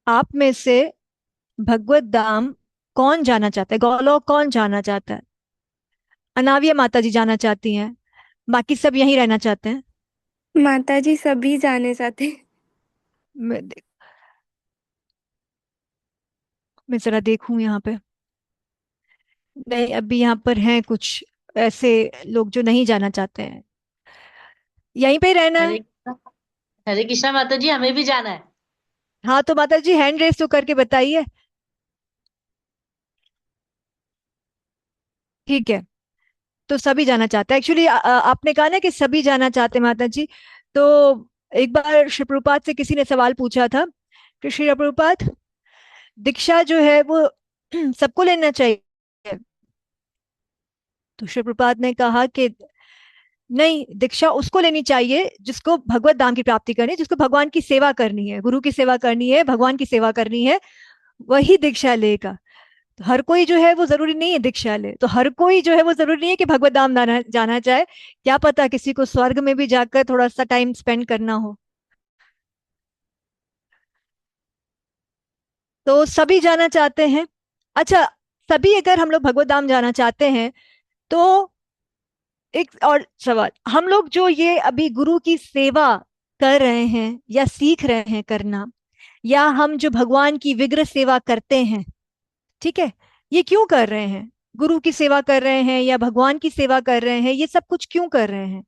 आप में से भगवत धाम कौन जाना चाहता है? गौलोक कौन जाना चाहता है? अनाविया माता जी जाना चाहती हैं, बाकी सब यहीं रहना चाहते हैं। माता जी सभी जाने चाहते हैं। मैं मैं जरा देखूं यहाँ पे। नहीं, अभी यहाँ पर हैं कुछ ऐसे लोग जो नहीं जाना चाहते हैं, यहीं पे ही रहना है। हरे हरे कृष्णा माता जी, हमें भी जाना है। हाँ, तो माता जी हैंड रेस तो करके बताइए। ठीक है, तो सभी जाना चाहते हैं। एक्चुअली आपने कहा ना कि सभी जाना चाहते हैं माता जी। तो एक बार श्री प्रभुपाद से किसी ने सवाल पूछा था कि श्री प्रभुपाद, दीक्षा जो है वो सबको लेना चाहिए? तो श्री प्रभुपाद ने कहा कि नहीं, दीक्षा उसको लेनी चाहिए जिसको भगवत धाम की प्राप्ति करनी है, जिसको भगवान की सेवा करनी है, गुरु की सेवा करनी है, भगवान की सेवा करनी है, वही दीक्षा लेगा। तो हर कोई जो है वो जरूरी नहीं है दीक्षा ले, तो हर कोई जो है वो जरूरी नहीं है कि भगवत धाम जाना जाना चाहे। क्या पता किसी को स्वर्ग में भी जाकर थोड़ा सा टाइम स्पेंड करना हो। तो सभी जाना चाहते हैं। अच्छा, सभी अगर हम लोग भगवत धाम जाना चाहते हैं, तो एक और सवाल, हम लोग जो ये अभी गुरु की सेवा कर रहे हैं या सीख रहे हैं करना, या हम जो भगवान की विग्रह सेवा करते हैं, ठीक है, ये क्यों कर रहे हैं? गुरु की सेवा कर रहे हैं या भगवान की सेवा कर रहे हैं, ये सब कुछ क्यों कर रहे हैं?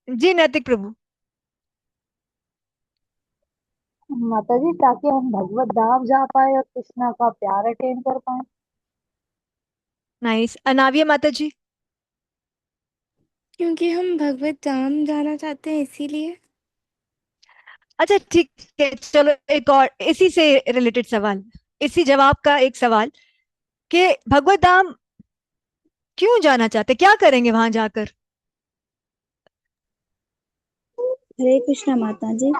जी नैतिक प्रभु। माता जी, ताकि हम भगवत धाम जा पाए और कृष्णा का प्यार अटेन कर पाए। नाइस। अनाविया माता जी। क्योंकि हम भगवत धाम जाना चाहते हैं इसीलिए। अच्छा ठीक है, चलो एक और इसी से रिलेटेड सवाल, इसी जवाब का एक सवाल, कि भगवत धाम क्यों जाना चाहते, क्या करेंगे वहां जाकर? हरे कृष्णा माता जी।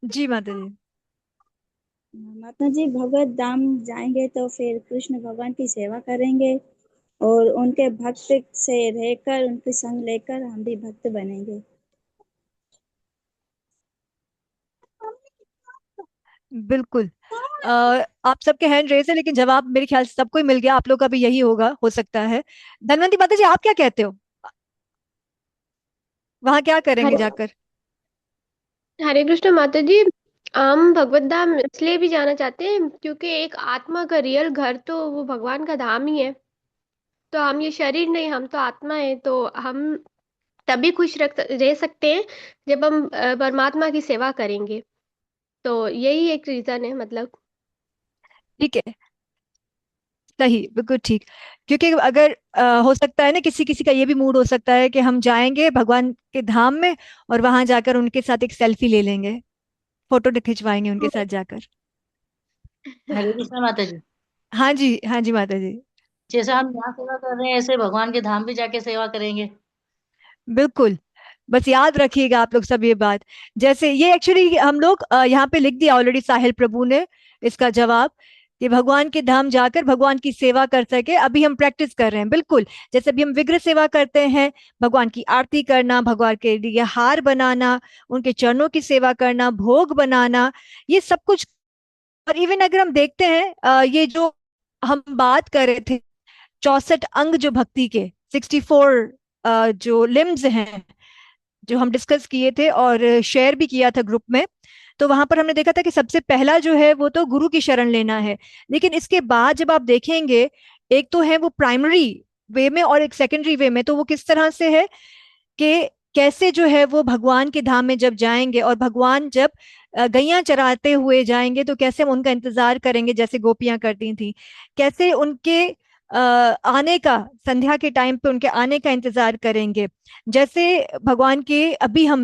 जी माता जी। माता जी, भगवत धाम जाएंगे तो फिर कृष्ण भगवान की सेवा करेंगे और उनके भक्त से रहकर उनके संग लेकर हम भी भक्त बनेंगे। बिल्कुल। अ, आप सबके हैंड रेस है, लेकिन जवाब मेरे ख्याल से सबको ही मिल गया। आप लोग का भी यही होगा, हो सकता है। धनवंती माता जी, आप क्या कहते हो? वहां क्या करेंगे हरे जाकर? हरे कृष्ण माता जी, हम भगवत धाम इसलिए भी जाना चाहते हैं क्योंकि एक आत्मा का रियल घर तो वो भगवान का धाम ही है। तो हम ये शरीर नहीं, हम तो आत्मा है, तो हम तभी खुश रह सकते हैं जब हम परमात्मा की सेवा करेंगे। तो यही एक रीजन है मतलब। ठीक है, सही, बिल्कुल ठीक। क्योंकि अगर हो सकता है ना, किसी किसी का ये भी मूड हो सकता है कि हम जाएंगे भगवान के धाम में और वहां जाकर उनके साथ एक सेल्फी ले लेंगे, फोटो खिंचवाएंगे उनके साथ जाकर। हरे कृष्णा माता जी, हाँ जी, हाँ जी माता जी। जैसा हम यहाँ सेवा कर रहे हैं ऐसे भगवान के धाम भी जाके सेवा करेंगे। बिल्कुल। बस याद रखिएगा आप लोग सब ये बात। जैसे ये एक्चुअली हम लोग यहाँ पे लिख दिया ऑलरेडी, साहिल प्रभु ने इसका जवाब, कि भगवान के धाम जाकर भगवान की सेवा कर सके। अभी हम प्रैक्टिस कर रहे हैं, बिल्कुल। जैसे अभी हम विग्रह सेवा करते हैं, भगवान की आरती करना, भगवान के लिए हार बनाना, उनके चरणों की सेवा करना, भोग बनाना, ये सब कुछ। और इवन अगर हम देखते हैं ये जो हम बात कर रहे थे, 64 अंग जो भक्ति के, 64 जो लिम्स हैं, जो हम डिस्कस किए थे और शेयर भी किया था ग्रुप में, तो वहां पर हमने देखा था कि सबसे पहला जो है वो तो गुरु की शरण लेना है। लेकिन इसके बाद जब आप देखेंगे, एक तो है वो प्राइमरी वे में और एक सेकेंडरी वे में। तो वो किस तरह से है कि कैसे जो है वो भगवान के धाम में जब जाएंगे, और भगवान जब गैया चराते हुए जाएंगे तो कैसे हम उनका इंतजार करेंगे, जैसे गोपियां करती थी। कैसे उनके आने का, संध्या के टाइम पे उनके आने का इंतजार करेंगे। जैसे भगवान के अभी हम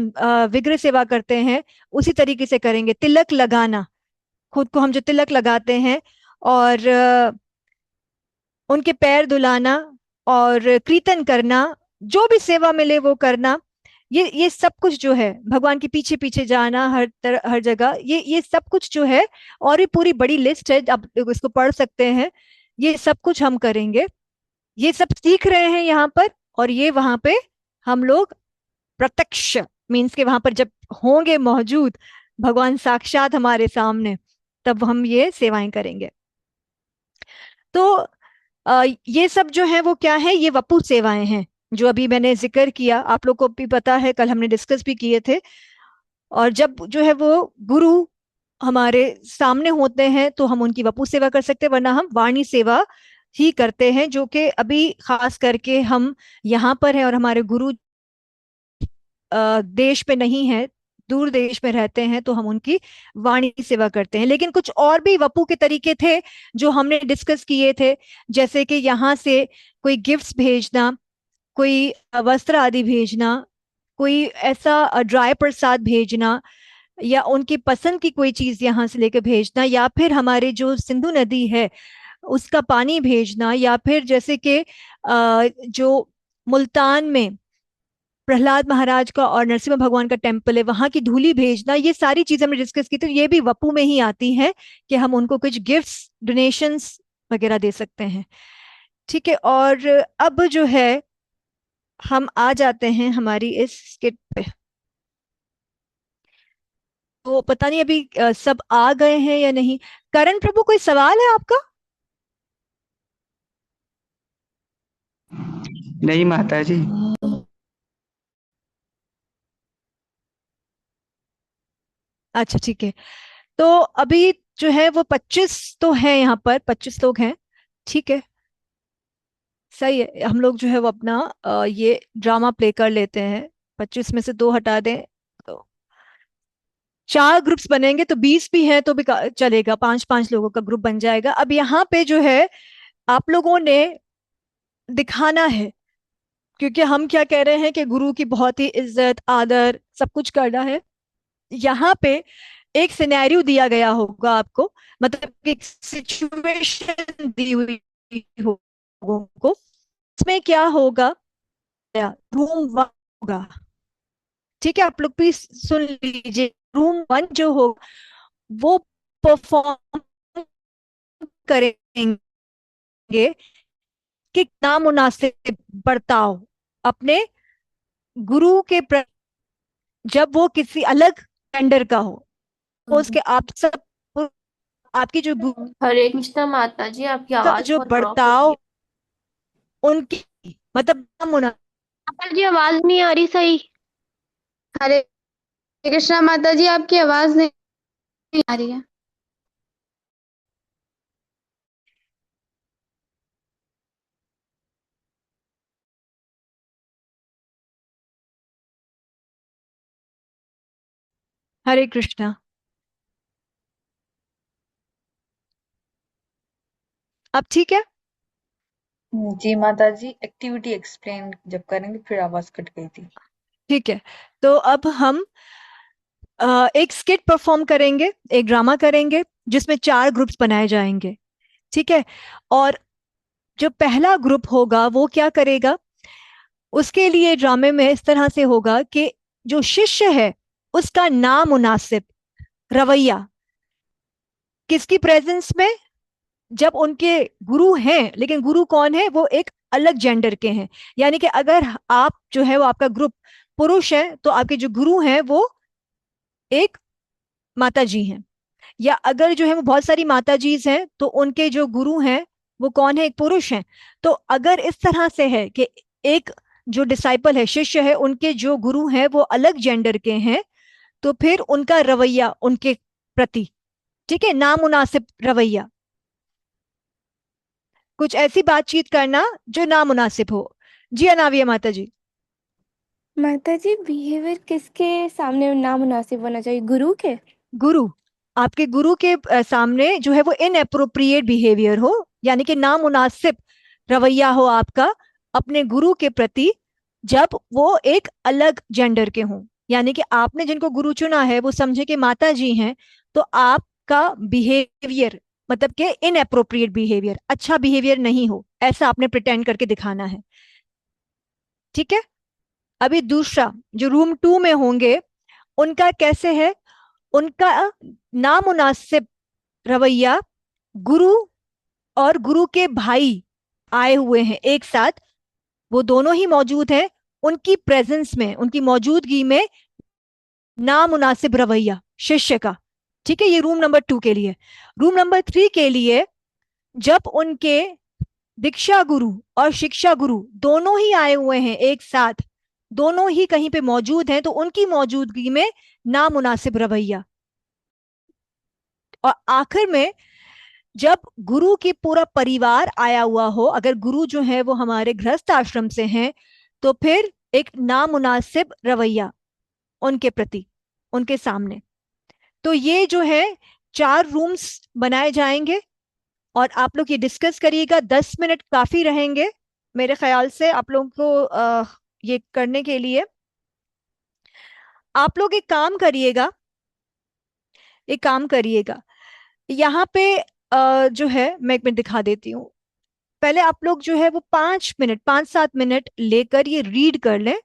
विग्रह सेवा करते हैं, उसी तरीके से करेंगे। तिलक लगाना, खुद को हम जो तिलक लगाते हैं, और उनके पैर धुलाना, और कीर्तन करना, जो भी सेवा मिले वो करना, ये सब कुछ जो है, भगवान के पीछे पीछे जाना हर तरह हर जगह, ये सब कुछ जो है, और ये पूरी बड़ी लिस्ट है, आप लोग इसको पढ़ सकते हैं। ये सब कुछ हम करेंगे, ये सब सीख रहे हैं यहाँ पर, और ये वहां पे हम लोग प्रत्यक्ष, मीन्स के वहां पर जब होंगे मौजूद भगवान साक्षात हमारे सामने, तब हम ये सेवाएं करेंगे। तो ये सब जो है वो क्या है, ये वपु सेवाएं हैं जो अभी मैंने जिक्र किया, आप लोग को भी पता है, कल हमने डिस्कस भी किए थे। और जब जो है वो गुरु हमारे सामने होते हैं तो हम उनकी वपु सेवा कर सकते हैं, वरना हम वाणी सेवा ही करते हैं, जो कि अभी खास करके हम यहाँ पर हैं और हमारे गुरु देश में नहीं है, दूर देश में रहते हैं, तो हम उनकी वाणी सेवा करते हैं। लेकिन कुछ और भी वपू के तरीके थे जो हमने डिस्कस किए थे, जैसे कि यहाँ से कोई गिफ्ट्स भेजना, कोई वस्त्र आदि भेजना, कोई ऐसा ड्राई प्रसाद भेजना, या उनकी पसंद की कोई चीज यहाँ से लेकर भेजना, या फिर हमारे जो सिंधु नदी है उसका पानी भेजना, या फिर जैसे कि जो मुल्तान में प्रहलाद महाराज का और नरसिम्हा भगवान का टेम्पल है, वहां की धूली भेजना, ये सारी चीजें हमने डिस्कस की, तो ये भी वपू में ही आती है कि हम उनको कुछ गिफ्ट्स डोनेशंस वगैरह दे सकते हैं। ठीक है, और अब जो है हम आ जाते हैं हमारी इस स्किट पे। तो पता नहीं अभी सब आ गए हैं या नहीं। करण प्रभु, कोई सवाल है आपका? नहीं माता जी। अच्छा ठीक है, तो अभी जो है वो 25 तो है, यहाँ पर 25 लोग हैं। ठीक है, सही है, हम लोग जो है वो अपना ये ड्रामा प्ले कर लेते हैं। 25 में से 2 हटा दें तो 4 ग्रुप्स बनेंगे, तो 20 भी हैं तो भी चलेगा, 5-5 लोगों का ग्रुप बन जाएगा। अब यहाँ पे जो है आप लोगों ने दिखाना है, क्योंकि हम क्या कह रहे हैं कि गुरु की बहुत ही इज्जत आदर सब कुछ करना है। यहाँ पे एक सिनेरियो दिया गया होगा आपको, मतलब एक सिचुएशन दी हुई होगा, इसमें क्या होगा, रूम 1 होगा। ठीक है, आप लोग भी सुन लीजिए। रूम 1 जो हो वो परफॉर्म करेंगे कि नामुनासिब बर्ताव अपने गुरु के जब वो किसी अलग जेंडर का हो, तो उसके आप सब आपकी जो गुरु हरे कृष्णा माता जी, आपकी का आवाज जो बहुत ड्रॉप हो रही बर्ताव है। उनकी, मतलब नामुनासिब। माता जी आवाज नहीं आ रही सही। हरे कृष्णा माता जी, आपकी आवाज नहीं आ रही है। हरे कृष्णा, अब ठीक है? जी माता जी, एक्टिविटी एक्सप्लेन जब करेंगे फिर आवाज कट गई थी। ठीक है, तो अब हम एक स्किट परफॉर्म करेंगे, एक ड्रामा करेंगे जिसमें 4 ग्रुप्स बनाए जाएंगे। ठीक है, और जो पहला ग्रुप होगा वो क्या करेगा, उसके लिए ड्रामे में इस तरह से होगा कि जो शिष्य है उसका नामुनासिब रवैया, किसकी प्रेजेंस में, जब उनके गुरु हैं, लेकिन गुरु कौन है, वो एक अलग जेंडर के हैं। यानी कि अगर आप जो है वो आपका ग्रुप पुरुष है, तो आपके जो गुरु हैं वो एक माता जी हैं, या अगर जो है वो बहुत सारी माता जी हैं तो उनके जो गुरु हैं वो कौन है, एक पुरुष हैं। तो अगर इस तरह से है कि एक जो डिसाइपल है, शिष्य है, उनके जो गुरु हैं वो अलग जेंडर के हैं, तो फिर उनका रवैया उनके प्रति, ठीक है, नामुनासिब रवैया, कुछ ऐसी बातचीत करना जो नामुनासिब हो। जी अनाविया माता जी। माता जी, बिहेवियर किसके सामने नामुनासिब होना चाहिए, गुरु के? गुरु, आपके गुरु के सामने जो है वो इनएप्रोप्रिएट बिहेवियर हो, यानी कि नामुनासिब रवैया हो आपका अपने गुरु के प्रति, जब वो एक अलग जेंडर के हों। यानी कि आपने जिनको गुरु चुना है वो समझे कि माता जी हैं, तो आपका बिहेवियर मतलब कि इनएप्रोप्रिएट बिहेवियर, अच्छा बिहेवियर नहीं हो, ऐसा आपने प्रिटेंड करके दिखाना है। ठीक है, अभी दूसरा जो रूम 2 में होंगे उनका कैसे है, उनका नामुनासिब रवैया, गुरु और गुरु के भाई आए हुए हैं एक साथ, वो दोनों ही मौजूद हैं, उनकी प्रेजेंस में, उनकी मौजूदगी में नामुनासिब रवैया शिष्य का। ठीक है, ये रूम नंबर 2 के लिए। रूम नंबर 3 के लिए जब उनके दीक्षा गुरु और शिक्षा गुरु दोनों ही आए हुए हैं एक साथ, दोनों ही कहीं पे मौजूद हैं, तो उनकी मौजूदगी में नामुनासिब रवैया। और आखिर में जब गुरु की पूरा परिवार आया हुआ हो, अगर गुरु जो है वो हमारे गृहस्थ आश्रम से हैं, तो फिर एक नामुनासिब रवैया उनके प्रति, उनके सामने। तो ये जो है 4 रूम्स बनाए जाएंगे और आप लोग ये डिस्कस करिएगा। 10 मिनट काफी रहेंगे मेरे ख्याल से आप लोगों को ये करने के लिए। आप लोग एक काम करिएगा, एक काम करिएगा, यहाँ पे जो है मैं 1 मिनट दिखा देती हूँ। पहले आप लोग जो है वो 5 मिनट, 5-7 मिनट लेकर ये रीड कर लें।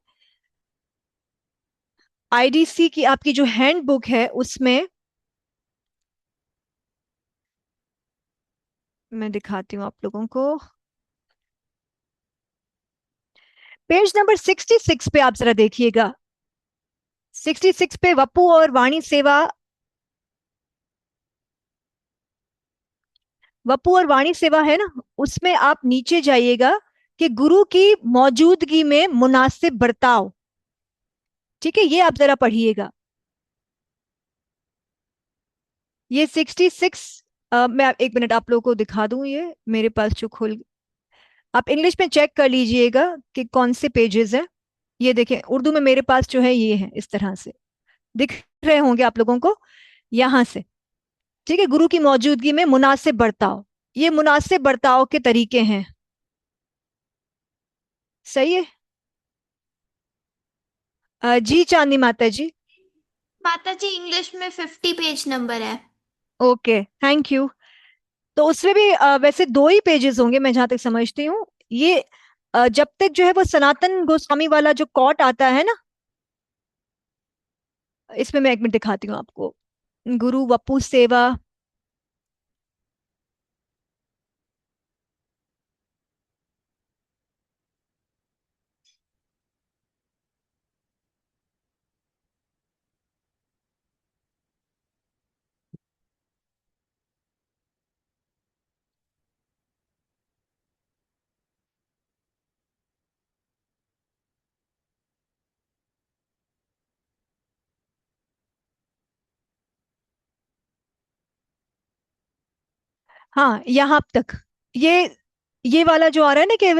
आईडीसी की आपकी जो हैंड बुक है उसमें मैं दिखाती हूँ आप लोगों को, पेज नंबर 66 पे आप जरा देखिएगा। 66 पे वपु और वाणी सेवा, वपु और वाणी सेवा है ना, उसमें आप नीचे जाइएगा कि गुरु की मौजूदगी में मुनासिब बर्ताव। ठीक है, ये आप जरा पढ़िएगा। ये 66 मैं 1 मिनट आप लोगों को दिखा दूं, ये मेरे पास जो खुल, आप इंग्लिश में चेक कर लीजिएगा कि कौन से पेजेस हैं। ये देखें, उर्दू में मेरे पास जो है ये है, इस तरह से दिख रहे होंगे आप लोगों को यहां से। ठीक है, गुरु की मौजूदगी में मुनासिब बर्ताव, ये मुनासिब बर्ताव के तरीके हैं। सही है। जी चांदी माता जी। माता जी इंग्लिश में 50 पेज नंबर है। Okay, thank you. तो उसमें भी वैसे 2 ही पेजेस होंगे मैं जहां तक समझती हूँ। ये जब तक जो है वो सनातन गोस्वामी वाला जो कॉट आता है ना, इसमें मैं 1 मिनट दिखाती हूँ आपको। गुरु वपु सेवा, हाँ यहाँ तक। ये वाला जो आ रहा है ना कि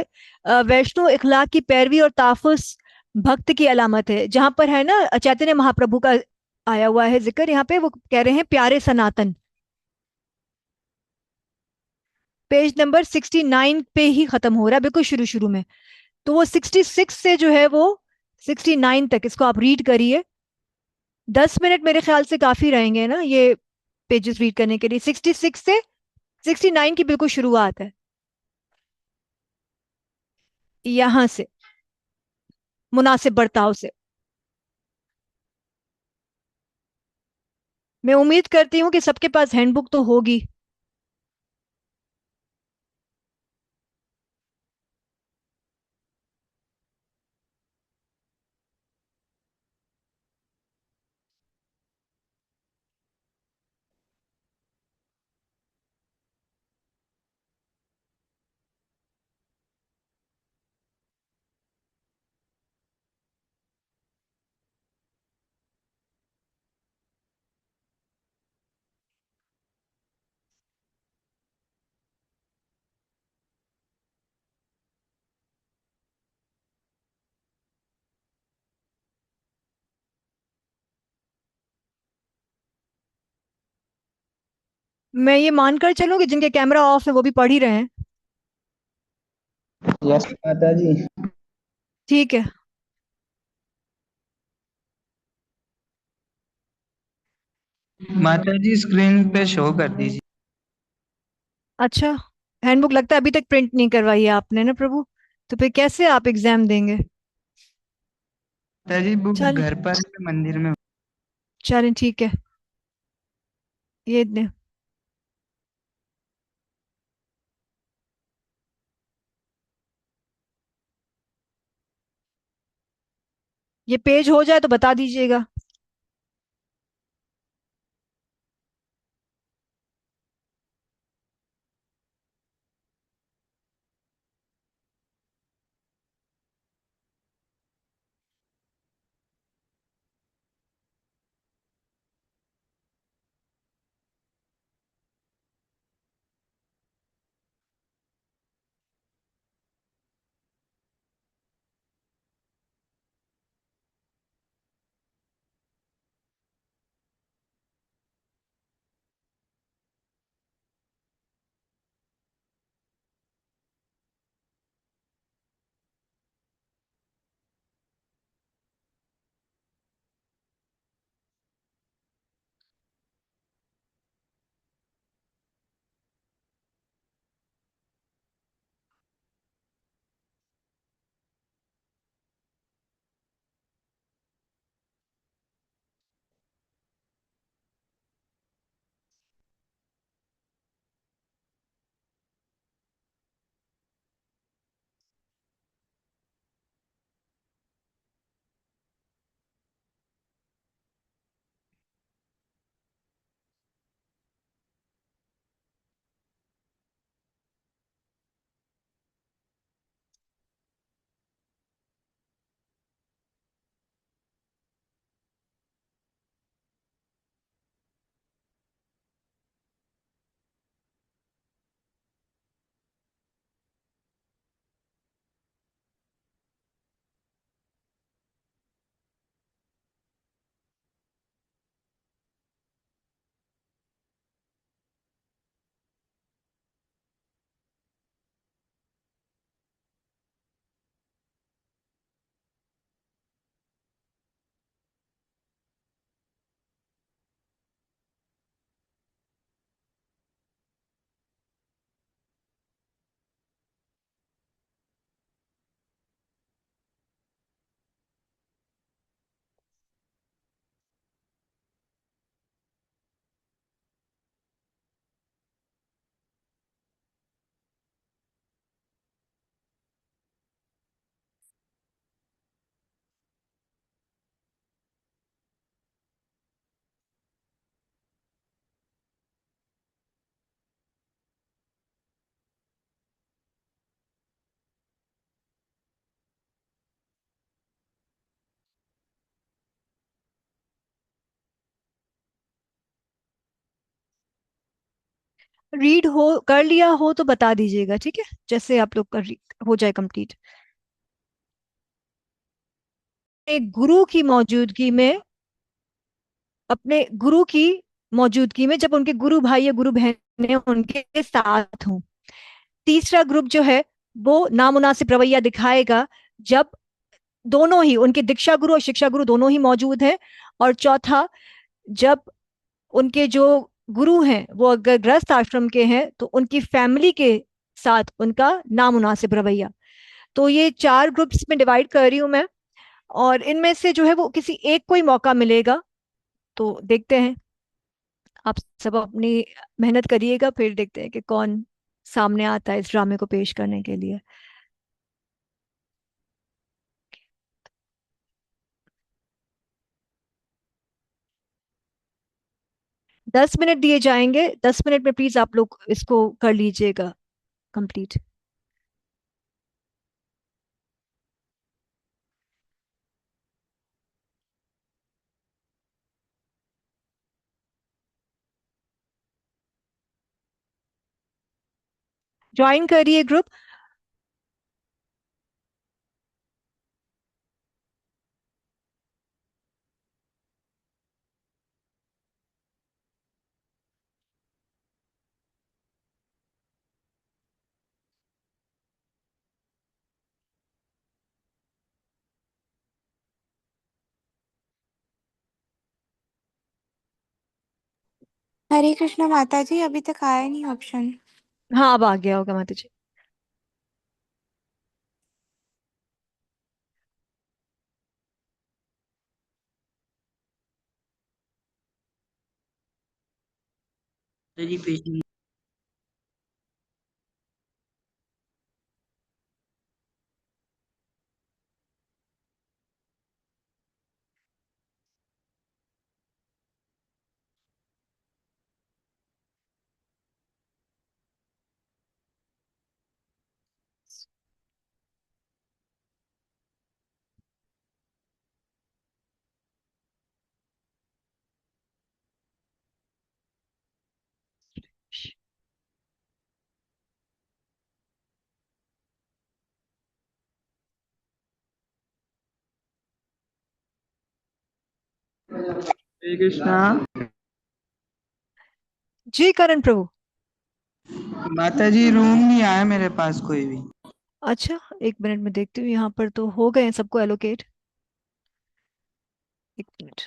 वैष्णो इखलाक की पैरवी और ताफुस भक्त की अलामत है, जहां पर है ना चैतन्य महाप्रभु का आया हुआ है जिक्र, यहाँ पे वो कह रहे हैं प्यारे सनातन। पेज नंबर 69 पे ही खत्म हो रहा है, बिल्कुल शुरू शुरू में। तो वो 66 से जो है वो 69 तक इसको आप रीड करिए। 10 मिनट मेरे ख्याल से काफी रहेंगे ना ये पेजेस रीड करने के लिए। 66 से 69 की बिल्कुल शुरुआत है, यहां से मुनासिब बर्ताव से। मैं उम्मीद करती हूँ कि सबके पास हैंडबुक तो होगी। मैं ये मानकर चलूं कि जिनके कैमरा ऑफ है वो भी पढ़ ही रहे हैं। यस माता जी। ठीक है। माता जी स्क्रीन पे शो कर दीजिए। अच्छा, हैंडबुक लगता है अभी तक प्रिंट नहीं करवाई है आपने ना प्रभु, तो फिर कैसे आप एग्जाम देंगे? माताजी वो चल घर पर है, मंदिर में। चलें ठीक है, ये दे। ये पेज हो जाए तो बता दीजिएगा। रीड हो कर लिया हो तो बता दीजिएगा, ठीक है, जैसे आप लोग कर हो जाए कंप्लीट। एक गुरु की मौजूदगी में, अपने गुरु की मौजूदगी में, जब उनके गुरु भाई या गुरु बहनें उनके साथ हों। तीसरा ग्रुप जो है वो नामुनासिब रवैया दिखाएगा जब दोनों ही, उनके दीक्षा गुरु और शिक्षा गुरु दोनों ही मौजूद हैं। और चौथा, जब उनके जो गुरु हैं वो अगर गृहस्थ आश्रम के हैं तो उनकी फैमिली के साथ उनका नामुनासिब रवैया। तो ये चार ग्रुप्स में डिवाइड कर रही हूं मैं, और इनमें से जो है वो किसी एक को ही मौका मिलेगा। तो देखते हैं, आप सब अपनी मेहनत करिएगा, फिर देखते हैं कि कौन सामने आता है इस ड्रामे को पेश करने के लिए। 10 मिनट दिए जाएंगे, 10 मिनट में प्लीज आप लोग इसको कर लीजिएगा कंप्लीट। ज्वाइन करिए ग्रुप। हरे कृष्णा माता जी, अभी तक आया नहीं ऑप्शन। हाँ, अब आ गया होगा माता जी। जी पेज नंबर हरे कृष्णा। जी करण प्रभु। माता जी रूम नहीं आया मेरे पास कोई भी। अच्छा, एक मिनट में देखती हूँ, यहाँ पर तो हो गए हैं सबको एलोकेट। एक मिनट।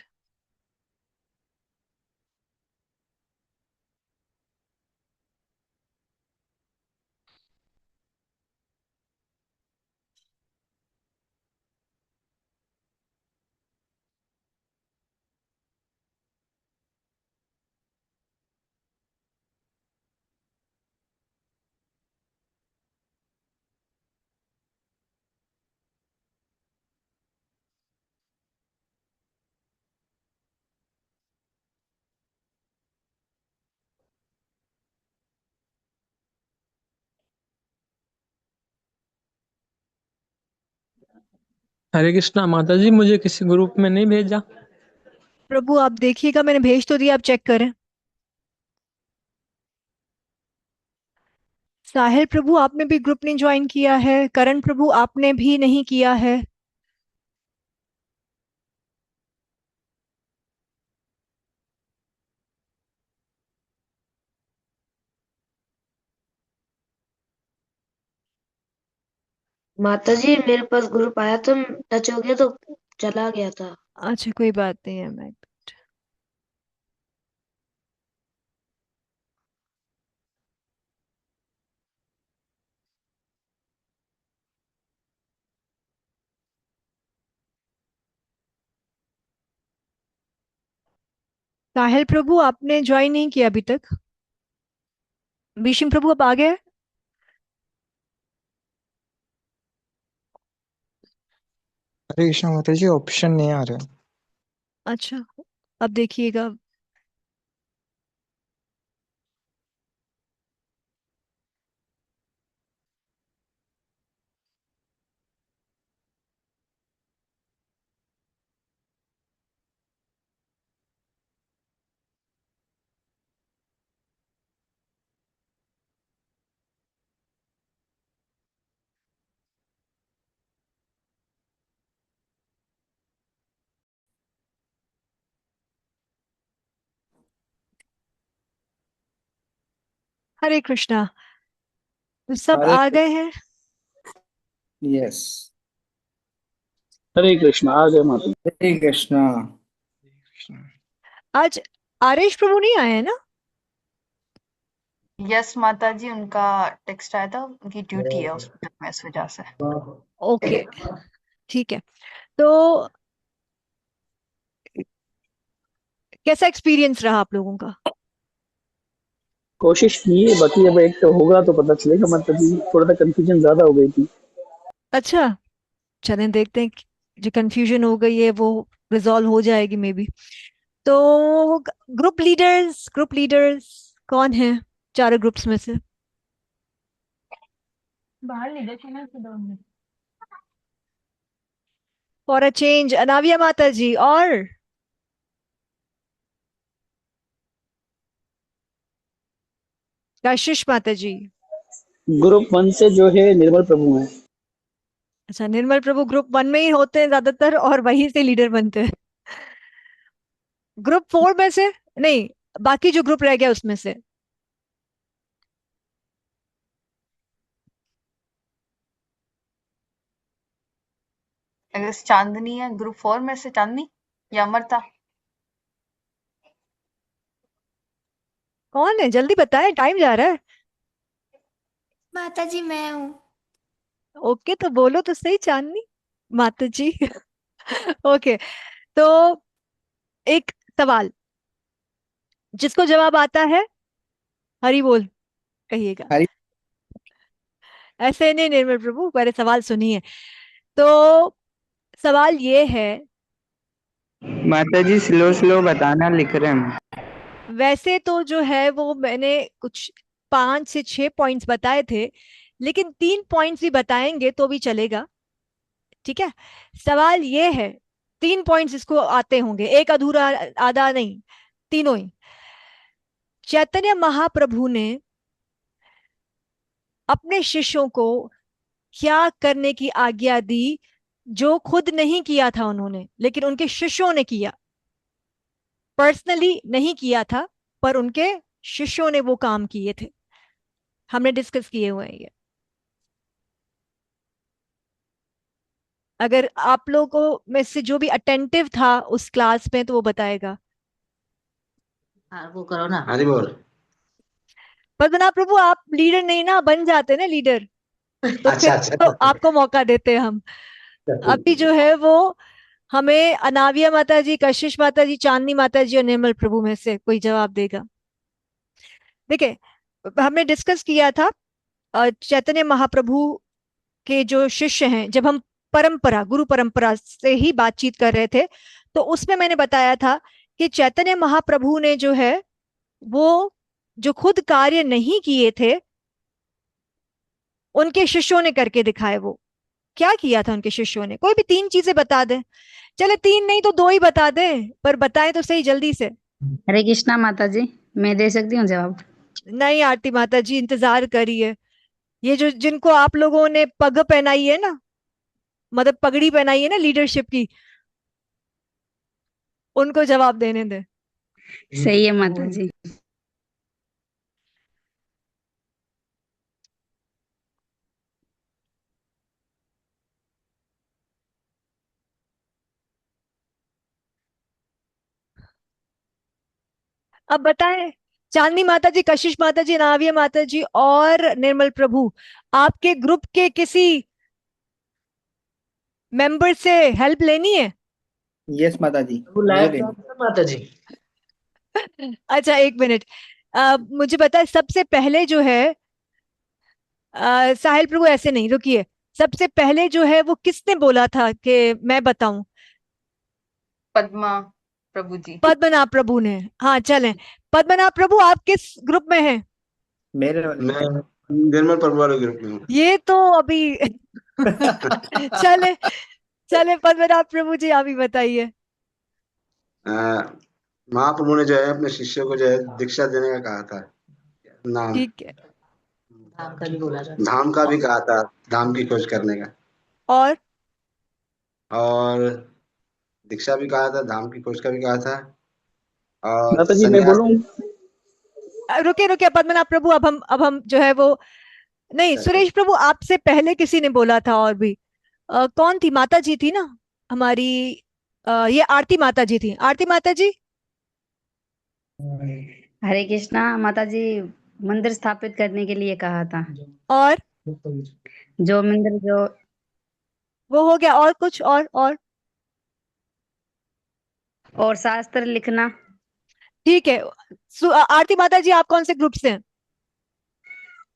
हरे कृष्णा माता जी, मुझे किसी ग्रुप में नहीं भेजा। प्रभु आप देखिएगा, मैंने भेज तो दिया, आप चेक करें। साहिल प्रभु आपने भी ग्रुप नहीं ज्वाइन किया है, करण प्रभु आपने भी नहीं किया है। माता जी मेरे पास ग्रुप आया था, टच हो गया तो चला गया था। अच्छा कोई बात नहीं है, मैं साहिल प्रभु आपने ज्वाइन नहीं किया अभी तक। भीष्म प्रभु अब आ गए। हरे कृष्णा माता जी, ऑप्शन नहीं आ रहा। अच्छा, अब देखिएगा। हरे कृष्णा, तो सब हरे आ गए हैं। यस। हरे कृष्णा आ गए माता जी। हरे कृष्णा। आज आरेश प्रभु नहीं आए हैं ना? यस माता जी, उनका टेक्स्ट आया था, उनकी ड्यूटी है हॉस्पिटल में इस वजह से। ओके ठीक है। तो कैसा एक्सपीरियंस रहा आप लोगों का? कोशिश की है, बाकी अब एक तो होगा तो पता चलेगा माता जी। थोड़ा सा कंफ्यूजन ज्यादा हो गई थी। अच्छा, चलें देखते हैं जो कंफ्यूजन हो गई है वो रिजॉल्व हो जाएगी मे बी। तो ग्रुप लीडर्स कौन है चारों ग्रुप्स में से? बाहर लीडरशिप में फॉर अ चेंज अनाविया माता जी और कशिश माता जी। ग्रुप 1 से जो है निर्मल प्रभु हैं। अच्छा, निर्मल प्रभु ग्रुप 1 में ही होते हैं ज्यादातर और वहीं से लीडर बनते हैं। ग्रुप 4 में से नहीं, बाकी जो ग्रुप रह गया उसमें से। अगर चांदनी है ग्रुप 4 में से, चांदनी या अमरता? कौन है जल्दी बताएं, टाइम जा रहा है। माता जी मैं हूँ। ओके तो बोलो तो सही, चांदनी माता जी। ओके, तो एक सवाल जिसको जवाब आता है हरि बोल कहिएगा। हरि ऐसे नहीं निर्मल प्रभु, पहले सवाल सुनिए। तो सवाल ये है, माता जी स्लो स्लो बताना, लिख रहे हैं। वैसे तो जो है वो मैंने कुछ 5 से 6 पॉइंट्स बताए थे, लेकिन 3 पॉइंट्स भी बताएंगे तो भी चलेगा। ठीक है, सवाल ये है, 3 पॉइंट्स इसको आते होंगे, एक अधूरा आधा नहीं, तीनों ही। चैतन्य महाप्रभु ने अपने शिष्यों को क्या करने की आज्ञा दी जो खुद नहीं किया था उन्होंने, लेकिन उनके शिष्यों ने किया। पर्सनली नहीं किया था, पर उनके शिष्यों ने वो काम किए थे। हमने डिस्कस किए हुए हैं ये। अगर आप लोगों में से जो भी अटेंटिव था उस क्लास में तो वो बताएगा। हाँ वो करो ना। हरि बोल। पद्मनाभ प्रभु आप लीडर नहीं ना, बन जाते ना लीडर, तो अच्छा फिर अच्छा तो आपको मौका देते हैं हम। अभी जो है वो हमें अनाविया माता जी, कशिश माता जी, चांदनी माता जी और निर्मल प्रभु में से कोई जवाब देगा। देखिए, हमने डिस्कस किया था चैतन्य महाप्रभु के जो शिष्य हैं, जब हम परंपरा, गुरु परंपरा से ही बातचीत कर रहे थे, तो उसमें मैंने बताया था कि चैतन्य महाप्रभु ने जो है वो जो खुद कार्य नहीं किए थे उनके शिष्यों ने करके दिखाए। वो क्या किया था उनके शिष्यों ने? कोई भी 3 चीजें बता दे। चले 3 नहीं तो 2 ही बता दे, पर बताएं तो सही जल्दी से। हरे कृष्णा माता जी, मैं दे सकती हूँ जवाब? नहीं आरती माता जी, इंतजार करिए। ये जो जिनको आप लोगों ने पग पहनाई है ना, मतलब पगड़ी पहनाई है ना लीडरशिप की, उनको जवाब देने दे। सही है माता जी। अब बताएं, चांदनी माता जी, कशिश माता जी, नाविया माता जी और निर्मल प्रभु, आपके ग्रुप के किसी मेंबर से हेल्प लेनी है? यस माता जी, वो मुझे लाइव लेनी। क्लास है माता जी। अच्छा 1 मिनट, मुझे बताए सबसे पहले जो है साहिल प्रभु, ऐसे नहीं, रुकिए। सबसे पहले जो है वो किसने बोला था कि मैं बताऊं? पद्मा प्रभु जी। पद्मनाभ प्रभु ने। हाँ चलें, पद्मनाभ प्रभु आप किस ग्रुप में हैं? मेरे वाले मैं निर्मल प्रभु वाले ग्रुप में हूँ। ये तो अभी चले चले, पद्मनाभ प्रभु जी आप ही बताइए। महाप्रभु ने जो है अपने शिष्यों को जो है दीक्षा देने का कहा था। नाम ठीक है, धाम का भी बोला था। धाम का भी कहा था, धाम की खोज करने का। और और दीक्षा भी कहा था, धाम की खोज का भी कहा था, और माता जी मैं सन्यास। बोलूं? रुके रुके पद्मनाभ प्रभु, अब हम जो है वो नहीं, सुरेश प्रभु आपसे पहले किसी ने बोला था और भी। कौन थी? माता जी थी ना हमारी, ये आरती माता जी थी। आरती माता जी, हरे कृष्णा माता जी, मंदिर स्थापित करने के लिए कहा था। और जो मंदिर जो वो हो गया, और कुछ? और शास्त्र लिखना। ठीक है। आरती माता जी आप कौन से ग्रुप से हैं?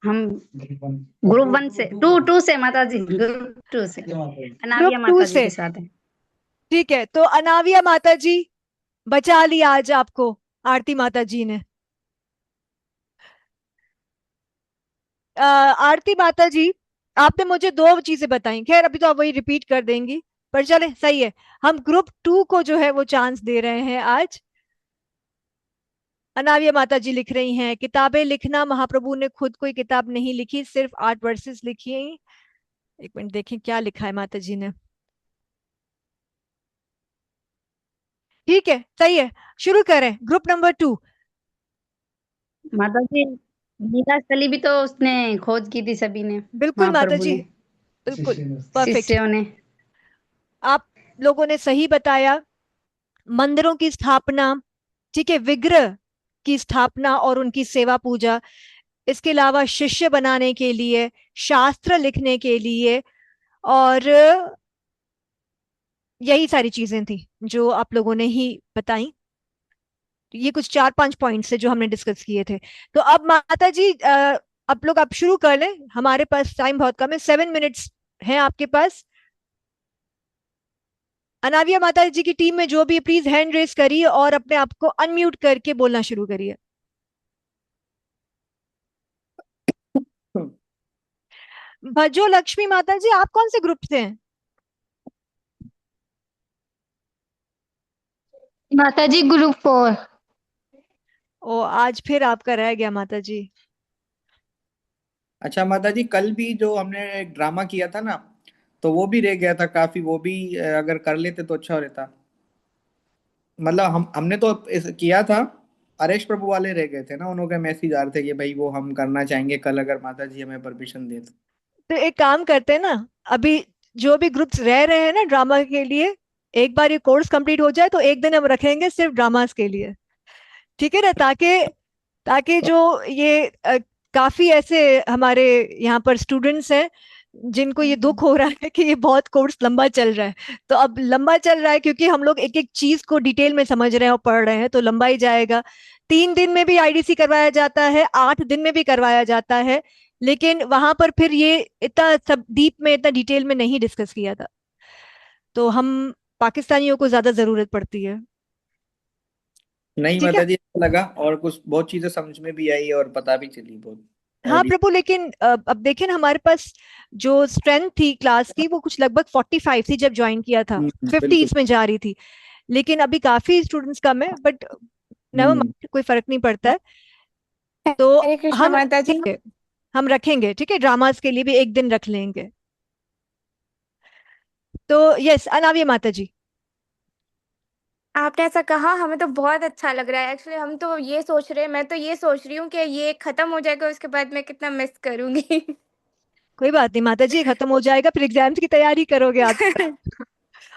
हम ग्रुप 1 से, 2 से माता जी, ग्रुप 2 से अनाविया ग्रुप 2 माता जी से। के साथ है। ठीक है, तो अनाविया माता जी बचा लिया आज आपको आरती माता जी ने। आरती माता जी, आपने मुझे 2 चीजें बताई, खैर अभी तो आप वही रिपीट कर देंगी, पर चले सही है। हम ग्रुप 2 को जो है वो चांस दे रहे हैं आज। अनाविया माता जी लिख रही हैं, किताबें लिखना, महाप्रभु ने खुद कोई किताब नहीं लिखी, सिर्फ 8 वर्सेस लिखी हैं। 1 मिनट देखें क्या लिखा है माता जी ने। ठीक है, सही है, शुरू करें ग्रुप नंबर 2। माता जी, लीला स्थली भी तो उसने खोज की थी, सभी ने, बिल्कुल माता महाप्रभु जी, ने, बिल्कुल परफेक्ट, शिष्यों ने। आप लोगों ने सही बताया। मंदिरों की स्थापना, ठीक है, विग्रह की स्थापना और उनकी सेवा पूजा, इसके अलावा शिष्य बनाने के लिए, शास्त्र लिखने के लिए, और यही सारी चीजें थी जो आप लोगों ने ही बताई। ये कुछ 4-5 पॉइंट्स है जो हमने डिस्कस किए थे। तो अब माता जी आप लोग आप शुरू कर लें, हमारे पास टाइम बहुत कम है, 7 मिनट्स है आपके पास। अनाविया माता जी की टीम में जो भी प्लीज हैंड रेस करिए और अपने आप को अनम्यूट करके बोलना शुरू करिए। भजो लक्ष्मी माता जी, आप कौन से ग्रुप से हैं? माता जी ग्रुप 4। ओ, आज फिर आपका रह गया माता जी। अच्छा माता जी, कल भी जो हमने एक ड्रामा किया था ना, तो वो भी रह गया था काफी। वो भी अगर कर लेते तो अच्छा रहता। मतलब हमने तो किया था। अरेश प्रभु वाले रह गए थे ना, उन्होंने मैसेज आ रहे थे कि भाई वो हम करना चाहेंगे कल, अगर माता जी हमें परमिशन दे तो एक काम करते हैं ना, अभी जो भी ग्रुप्स रह रहे हैं ना ड्रामा के लिए, एक बार ये कोर्स कंप्लीट हो जाए तो एक दिन हम रखेंगे सिर्फ ड्रामास के लिए, ठीक है ना? ताकि ताकि जो ये काफी ऐसे हमारे यहाँ पर स्टूडेंट्स हैं जिनको ये दुख हो रहा है कि ये बहुत कोर्स लंबा चल रहा है। तो अब लंबा चल रहा है क्योंकि हम लोग एक एक चीज को डिटेल में समझ रहे हैं और पढ़ रहे हैं, तो लंबा ही जाएगा। 3 दिन में भी आईडीसी करवाया जाता है, 8 दिन में भी करवाया जाता है, लेकिन वहां पर फिर ये इतना सब डीप में, इतना डिटेल में नहीं डिस्कस किया था। तो हम पाकिस्तानियों को ज्यादा जरूरत पड़ती है। नहीं ठीक है। माता जी, अच्छा लगा और कुछ बहुत चीजें समझ में भी आई और पता भी चली बहुत। हाँ प्रभु, लेकिन अब देखें ना, हमारे पास जो स्ट्रेंथ थी क्लास की वो कुछ लगभग 45 थी जब ज्वाइन किया था, 50 बिल्कुल। इसमें जा रही थी, लेकिन अभी काफी स्टूडेंट्स कम है, बट नेवर माइंड, कोई फर्क नहीं पड़ता है। तो हरे कृष्णा हम माता जी। हम रखेंगे, ठीक है, ड्रामास के लिए भी एक दिन रख लेंगे। तो यस, अनाविया माता जी। आपने ऐसा कहा, हमें तो बहुत अच्छा लग रहा है। एक्चुअली हम तो ये सोच रहे हैं, मैं तो ये सोच रही हूँ कि ये खत्म हो जाएगा, उसके बाद मैं कितना मिस करूंगी। कोई बात नहीं माता जी, खत्म हो जाएगा, फिर एग्जाम्स की तैयारी करोगे आप।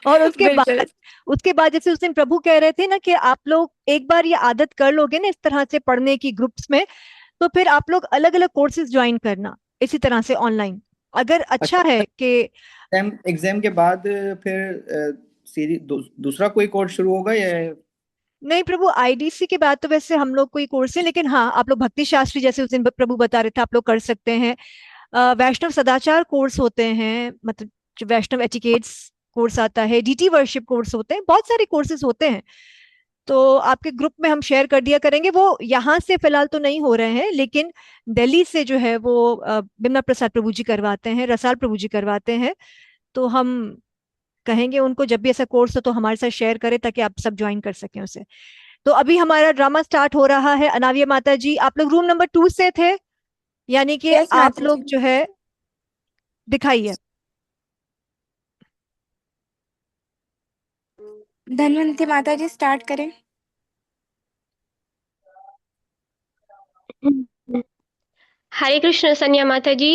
और बिल्कुल। उसके बाद जैसे उस दिन प्रभु कह रहे थे ना कि आप लोग एक बार ये आदत कर लोगे ना इस तरह से पढ़ने की ग्रुप्स में, तो फिर आप लोग अलग अलग कोर्सेज ज्वाइन करना इसी तरह से ऑनलाइन, अगर अच्छा है कि एग्जाम के बाद फिर दूसरा कोई कोर्स शुरू होगा या? नहीं प्रभु, आईडीसी के बाद तो वैसे हम लोग कोई कोर्स है, लेकिन हाँ आप लोग भक्ति शास्त्री जैसे उस दिन प्रभु बता रहे थे आप लोग कर सकते हैं। वैष्णव सदाचार कोर्स होते हैं, मतलब जो वैष्णव एटिकेट्स कोर्स आता है, डीटी वर्शिप कोर्स होते हैं, बहुत सारे कोर्सेज होते हैं। तो आपके ग्रुप में हम शेयर कर दिया करेंगे। वो यहाँ से फिलहाल तो नहीं हो रहे हैं, लेकिन दिल्ली से जो है वो बिमला प्रसाद प्रभु जी करवाते हैं, रसाल प्रभु जी करवाते हैं। तो हम कहेंगे उनको जब भी ऐसा कोर्स हो तो हमारे साथ शेयर करें ताकि आप सब ज्वाइन कर सकें उसे। तो अभी हमारा ड्रामा स्टार्ट हो रहा है। अनाविया माता जी, आप लोग रूम नंबर 2 से थे, यानी कि यस आप माता लोग जी। जो है दिखाइए। धनवंती माता जी स्टार्ट करें। हरे कृष्ण सन्या माता जी।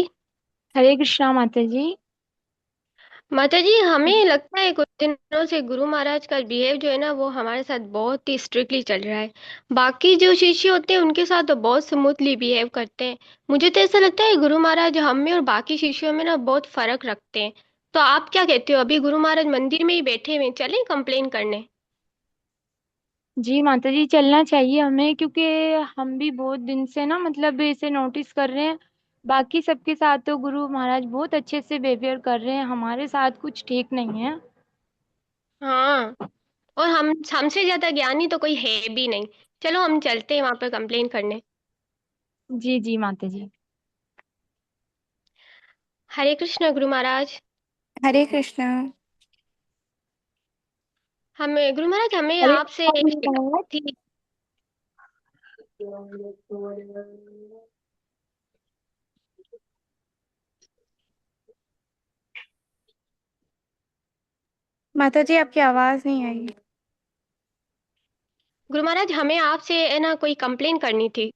हरे कृष्णा माता जी। माता जी, हमें लगता है कुछ दिनों से गुरु महाराज का बिहेव जो है ना वो हमारे साथ बहुत ही स्ट्रिक्टली चल रहा है। बाकी जो शिष्य होते हैं उनके साथ तो बहुत स्मूथली बिहेव करते हैं। मुझे तो ऐसा लगता है गुरु महाराज हम में और बाकी शिष्यों में ना बहुत फर्क रखते हैं। तो आप क्या कहते हो? अभी गुरु महाराज मंदिर में ही बैठे हुए हैं, चलें कंप्लेन करने? जी माता जी, चलना चाहिए हमें, क्योंकि हम भी बहुत दिन से ना मतलब इसे नोटिस कर रहे हैं। बाकी सबके साथ तो गुरु महाराज बहुत अच्छे से बिहेवियर कर रहे हैं, हमारे साथ कुछ ठीक नहीं है। हाँ, और हम हमसे ज्यादा ज्ञानी तो कोई है भी नहीं। चलो हम चलते हैं वहां पर कंप्लेन करने। जी जी माता जी। हरे कृष्ण गुरु महाराज। हरे कृष्णा। हमें गुरु महाराज, हमें हरे आपसे एक शिकायत थी। माता जी आपकी आवाज नहीं आई। गुरु महाराज, हमें आपसे है ना कोई कंप्लेन करनी थी।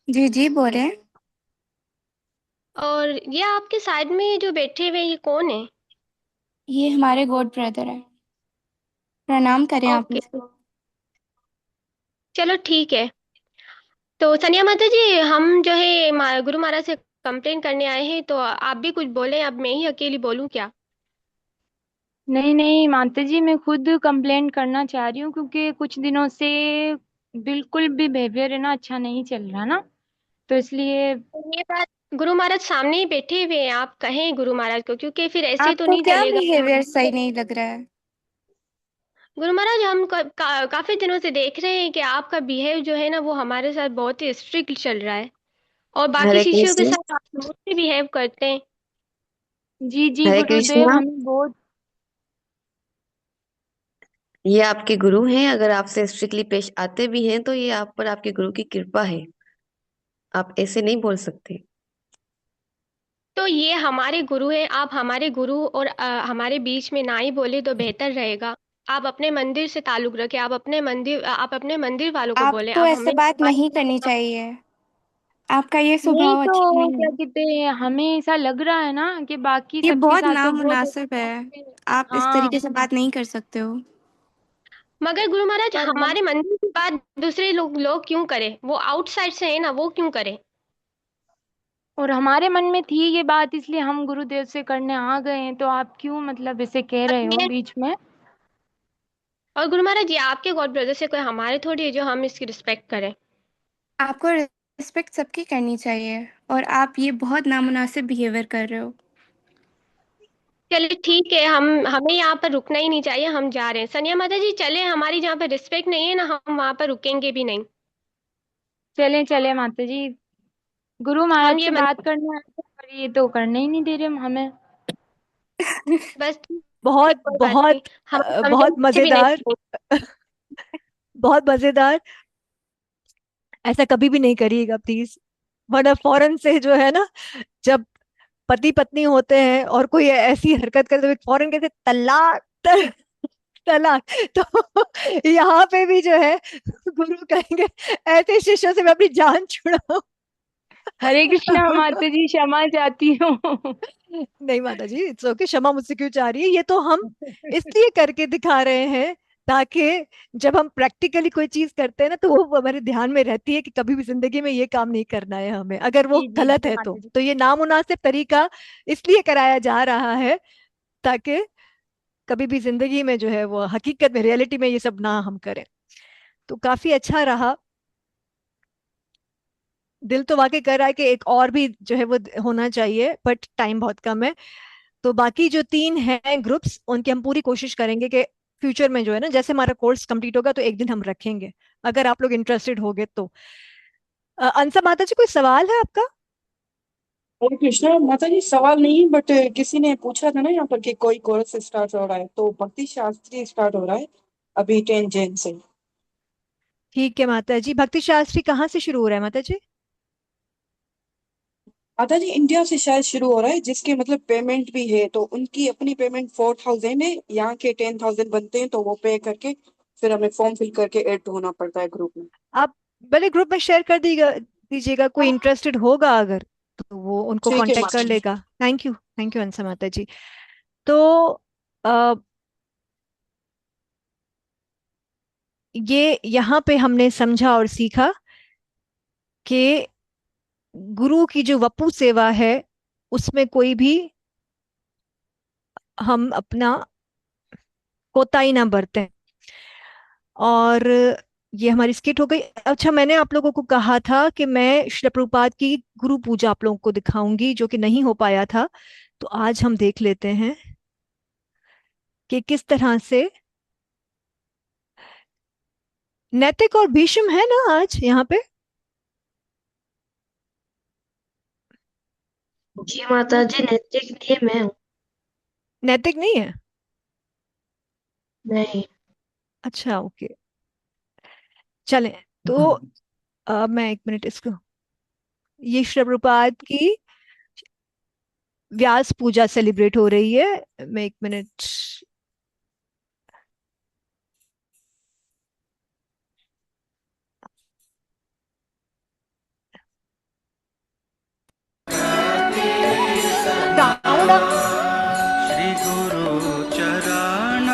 जी जी बोले। और ये आपके साइड में जो बैठे हुए हैं, ये कौन है? ये हमारे गॉड ब्रदर है, प्रणाम करें आप ओके, इसको। चलो ठीक है। तो सनिया माता जी, हम जो है गुरु महाराज से कंप्लेन करने आए हैं, तो आप भी कुछ बोले, अब मैं ही अकेली बोलूं क्या? नहीं नहीं माता जी, मैं खुद कंप्लेंट करना चाह रही हूँ, क्योंकि कुछ दिनों से बिल्कुल भी बिहेवियर है ना अच्छा नहीं चल रहा ना, तो इसलिए ये बात गुरु महाराज सामने ही बैठे हुए हैं, आप कहें गुरु महाराज को, क्योंकि फिर ऐसे तो आपको नहीं क्या चलेगा। बिहेवियर सही नहीं लग रहा है? गुरु महाराज हम काफी दिनों से देख रहे हैं कि आपका बिहेव जो है ना वो हमारे साथ बहुत ही स्ट्रिक्ट चल रहा है, और बाकी हरे शिष्यों के कृष्ण। साथ आप बहुत से बिहेव करते हैं। जी जी हरे गुरुदेव, कृष्णा। हमें बहुत। ये आपके गुरु हैं, अगर आपसे स्ट्रिक्टली पेश आते भी हैं तो ये आप पर आपके गुरु की कृपा है, आप ऐसे नहीं बोल सकते। तो ये हमारे गुरु हैं, आप हमारे गुरु और हमारे बीच में ना ही बोले तो बेहतर रहेगा। आप अपने मंदिर से ताल्लुक रखें, आप अपने मंदिर वालों को बोले, आपको आप ऐसे हमें बात नहीं करनी चाहिए। आपका ये नहीं स्वभाव अच्छा तो नहीं क्या है। कहते हैं, हमें ऐसा लग रहा है ना कि बाकी ये सबके बहुत साथ तो बहुत नामुनासिब अच्छे है। से। आप इस हाँ, तरीके से बात नहीं कर सकते हो। मगर गुरु महाराज पर हम हमारे मंदिर की बात दूसरे लोग क्यों करें? वो आउटसाइड से है ना, वो क्यों करें? और हमारे मन में थी ये बात, इसलिए हम गुरुदेव से करने आ गए हैं, तो आप क्यों मतलब इसे कह रहे हो ये बीच में? और गुरु महाराज ये आपके गॉड ब्रदर से कोई हमारे थोड़ी है जो हम इसकी रिस्पेक्ट करें। आपको रिस्पेक्ट सबकी करनी चाहिए और आप ये बहुत नामुनासिब बिहेवियर कर रहे हो। चलिए ठीक है, हमें यहाँ पर रुकना ही नहीं चाहिए, हम जा रहे हैं। सनिया माता जी चले, हमारी जहाँ पर रिस्पेक्ट नहीं है ना, हम वहां पर रुकेंगे भी नहीं। चले चले माता जी, गुरु हम महाराज ये से बात करने आए थे, पर ये तो करने ही नहीं दे रहे हमें। बस बहुत कोई बात नहीं, बहुत हम बहुत समझेंगे भी मजेदार। नहीं। बहुत मजेदार। ऐसा कभी भी नहीं करिएगा प्लीज, वरना फौरन से जो है ना, जब पति पत्नी होते हैं और कोई ऐसी हरकत करे तो फौरन कहते तलाक तलाक। तो यहाँ पे भी जो है गुरु कहेंगे ऐसे शिष्यों से मैं अपनी जान छुड़ाऊं। हरे कृष्णा माता जी, क्षमा चाहती हूँ। नहीं माता जी, इट्स ओके, क्षमा मुझसे क्यों चाह रही है? ये तो हम इसलिए करके दिखा रहे हैं ताकि जब हम प्रैक्टिकली कोई चीज करते हैं ना तो वो हमारे ध्यान में रहती है कि कभी भी जिंदगी में ये काम नहीं करना है हमें, अगर वो जी जी गलत जी है माता जी। तो ये नामुनासिब तरीका इसलिए कराया जा रहा है ताकि कभी भी जिंदगी में जो है वो हकीकत में रियलिटी में ये सब ना हम करें। तो काफी अच्छा रहा। दिल तो वाकई कर रहा है कि एक और भी जो है वो होना चाहिए, बट टाइम बहुत कम है। तो बाकी जो 3 हैं ग्रुप्स, उनकी हम पूरी कोशिश करेंगे कि फ्यूचर में जो है ना, जैसे हमारा कोर्स कंप्लीट होगा तो एक दिन हम रखेंगे, अगर आप लोग इंटरेस्टेड होगे तो। अंसा माता जी, कोई सवाल है आपका? हरे कृष्णा माता जी, सवाल नहीं, बट किसी ने पूछा था ना यहाँ पर कि कोई कोर्स स्टार्ट हो रहा है, तो भक्ति शास्त्री स्टार्ट हो रहा है अभी 10 जैन से। ठीक है माता जी, भक्ति शास्त्री कहाँ से शुरू हो रहा है माता जी? माता जी इंडिया से शायद शुरू हो रहा है, जिसके मतलब पेमेंट भी है, तो उनकी अपनी पेमेंट 4000 है, यहाँ के 10,000 बनते हैं, तो वो पे करके फिर हमें फॉर्म फिल करके ऐड होना पड़ता है ग्रुप में। आप भले ग्रुप में शेयर कर दीजिएगा, कोई इंटरेस्टेड होगा अगर तो वो उनको ठीक है कांटेक्ट कर माता जी। लेगा। थैंक यू अंसा माता जी। तो अ, ये यहाँ पे हमने समझा और सीखा कि गुरु की जो वपु सेवा है उसमें कोई भी हम अपना कोताही ना बरतें। और ये हमारी स्किट हो गई। अच्छा, मैंने आप लोगों को कहा था कि मैं श्री प्रभुपाद की गुरु पूजा आप लोगों को दिखाऊंगी, जो कि नहीं हो पाया था, तो आज हम देख लेते हैं कि किस तरह से नैतिक और भीष्म है ना आज यहाँ पे। जी माता जी, नैतिक नहीं है, मैं हूँ। नैतिक नहीं है? नहीं। अच्छा ओके, चलें। तो मैं एक मिनट इसको, ये श्री प्रभुपाद की व्यास पूजा सेलिब्रेट हो रही है। मैं एक मिनट, साउंड श्री गुरु चरण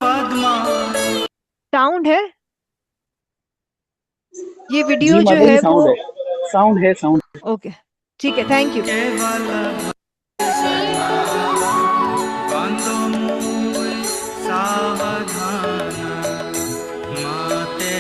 पद्मा। साउंड है? ये वीडियो जी जो माता जी, है वो साउंड है, साउंड है, साउंड। ओके ठीक है, थैंक यू। बंधु मूल सावधान माते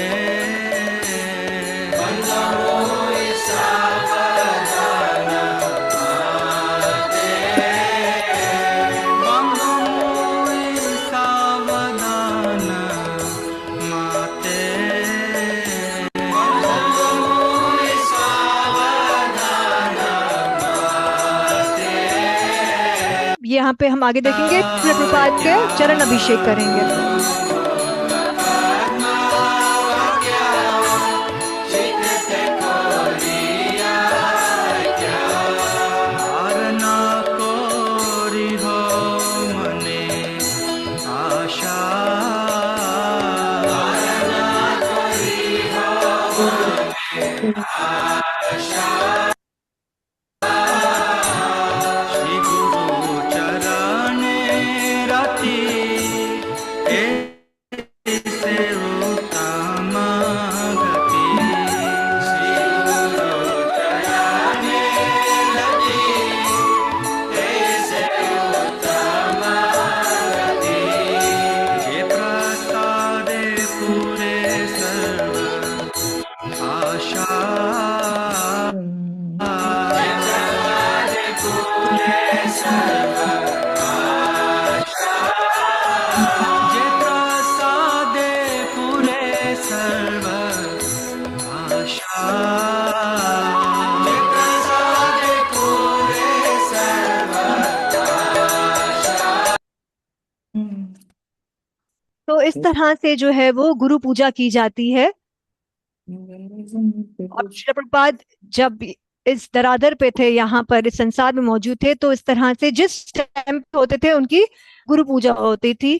यहाँ पे हम आगे देखेंगे प्रभुपाद के चरण अभिषेक करेंगे। श्री गुरु चरणे रति ऐसे उत्तम गति। श्री गुरु चरणे रति ऐसे उत्तम गति। जे प्रसादे पूरे सर्व आशा। तो इस तरह से जो है वो गुरु पूजा की जाती है। और श्रील प्रभुपाद जब इस दरादर पे थे, यहाँ पर इस संसार में मौजूद थे, तो इस तरह से जिस टाइम पे होते थे उनकी गुरु पूजा होती थी।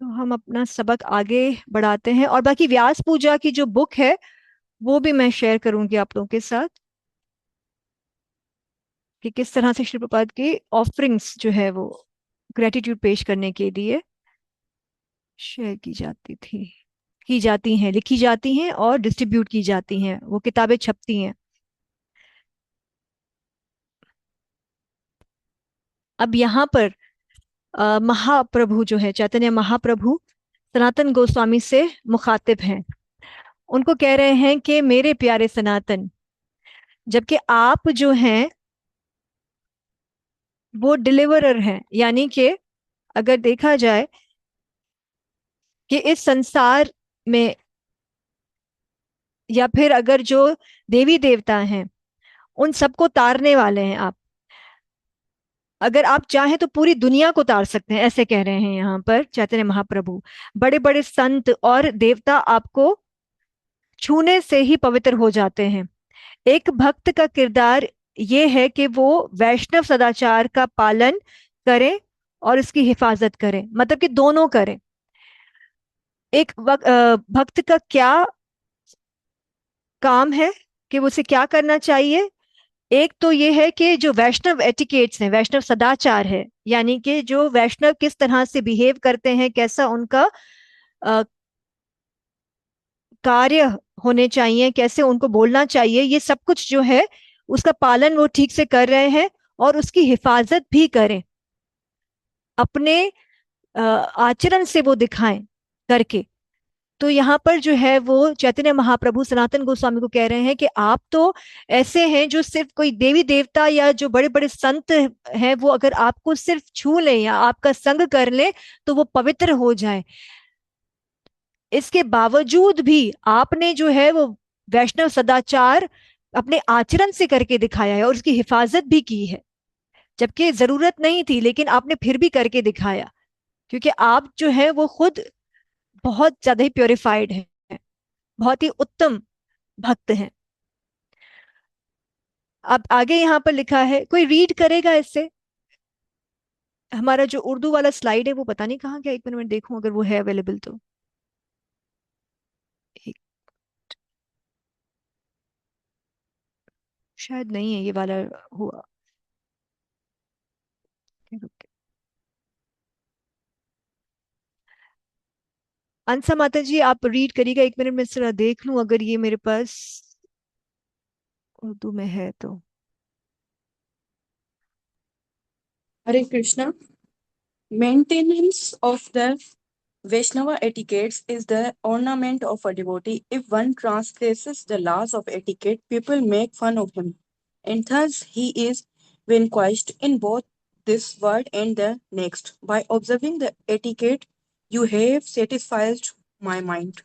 तो हम अपना सबक आगे बढ़ाते हैं, और बाकी व्यास पूजा की जो बुक है वो भी मैं शेयर करूंगी आप लोगों के साथ, कि किस तरह से श्री प्रभुपाद की ऑफरिंग्स जो है वो ग्रेटिट्यूड पेश करने के लिए शेयर की जाती हैं, लिखी जाती हैं और डिस्ट्रीब्यूट की जाती हैं, वो किताबें छपती हैं। अब यहाँ पर महाप्रभु जो है, चैतन्य महाप्रभु सनातन गोस्वामी से मुखातिब हैं। उनको कह रहे हैं कि मेरे प्यारे सनातन, जबकि आप जो हैं वो डिलीवरर हैं, यानी कि अगर देखा जाए कि इस संसार में, या फिर अगर जो देवी देवता हैं उन सबको तारने वाले हैं आप। अगर आप चाहें तो पूरी दुनिया को तार सकते हैं, ऐसे कह रहे हैं यहाँ पर चैतन्य महाप्रभु। बड़े बड़े संत और देवता आपको छूने से ही पवित्र हो जाते हैं। एक भक्त का किरदार ये है कि वो वैष्णव सदाचार का पालन करे और इसकी हिफाजत करे, मतलब कि दोनों करें। एक भक्त का क्या काम है कि उसे क्या करना चाहिए? एक तो ये है कि जो वैष्णव एटिकेट्स हैं, वैष्णव सदाचार है, यानी कि जो वैष्णव किस तरह से बिहेव करते हैं, कैसा उनका कार्य होने चाहिए, कैसे उनको बोलना चाहिए, ये सब कुछ जो है उसका पालन वो ठीक से कर रहे हैं और उसकी हिफाजत भी करें, अपने आचरण से वो दिखाएं करके। तो यहाँ पर जो है वो चैतन्य महाप्रभु सनातन गोस्वामी को कह रहे हैं कि आप तो ऐसे हैं जो सिर्फ कोई देवी देवता या जो बड़े बड़े संत हैं वो अगर आपको सिर्फ छू लें या आपका संग कर लें तो वो पवित्र हो जाए। इसके बावजूद भी आपने जो है वो वैष्णव सदाचार अपने आचरण से करके दिखाया है और उसकी हिफाजत भी की है, जबकि जरूरत नहीं थी, लेकिन आपने फिर भी करके दिखाया, क्योंकि आप जो है वो खुद बहुत ज्यादा ही प्योरिफाइड है, बहुत ही उत्तम भक्त हैं। अब आगे यहाँ पर लिखा है, कोई रीड करेगा इससे? हमारा जो उर्दू वाला स्लाइड है वो पता नहीं कहाँ गया, एक मिनट में देखूं अगर वो है अवेलेबल तो। शायद नहीं है ये वाला हुआ। अंसा माता जी आप रीड करिएगा, एक मिनट में जरा देख लूं अगर ये मेरे पास उर्दू में है तो। Hare Krishna. Maintenance of the Vaishnava etiquettes is the ornament of a devotee. If one transgresses the laws of etiquette, people make fun of him, and thus he is vanquished in both this word and the next. By observing the etiquette, you have satisfied my mind.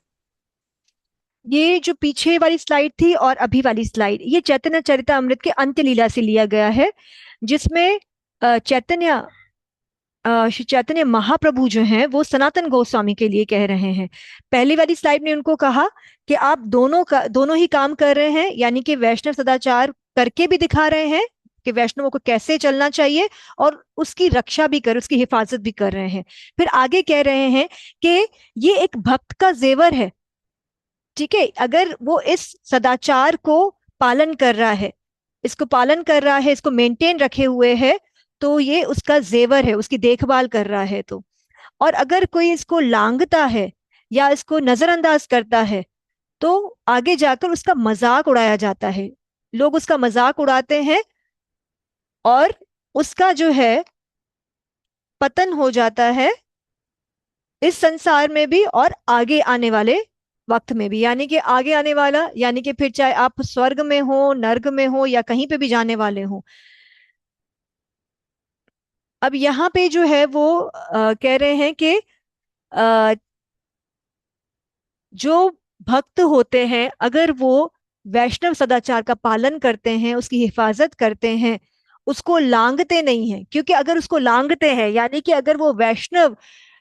ये जो पीछे वाली slide थी और अभी वाली slide, ये चैतन्य चरितामृत के अंत्य लीला से लिया गया है, जिसमें श्री चैतन्य महाप्रभु जो हैं वो सनातन गोस्वामी के लिए कह रहे हैं। पहली वाली स्लाइड में उनको कहा कि आप दोनों ही काम कर रहे हैं, यानी कि वैष्णव सदाचार करके भी दिखा रहे हैं कि वैष्णवों को कैसे चलना चाहिए और उसकी रक्षा भी कर, उसकी हिफाजत भी कर रहे हैं। फिर आगे कह रहे हैं कि ये एक भक्त का जेवर है, ठीक है, अगर वो इस सदाचार को पालन कर रहा है, इसको पालन कर रहा है, इसको मेंटेन रखे हुए है, तो ये उसका जेवर है, उसकी देखभाल कर रहा है। तो और अगर कोई इसको लांघता है या इसको नजरअंदाज करता है तो आगे जाकर उसका मजाक उड़ाया जाता है, लोग उसका मजाक उड़ाते हैं और उसका जो है पतन हो जाता है इस संसार में भी और आगे आने वाले वक्त में भी, यानी कि आगे आने वाला, यानी कि फिर चाहे आप स्वर्ग में हो, नर्क में हो या कहीं पे भी जाने वाले हो। अब यहाँ पे जो है वो कह रहे हैं कि जो भक्त होते हैं अगर वो वैष्णव सदाचार का पालन करते हैं, उसकी हिफाजत करते हैं, उसको लांघते नहीं हैं, क्योंकि अगर उसको लांघते हैं यानी कि अगर वो वैष्णव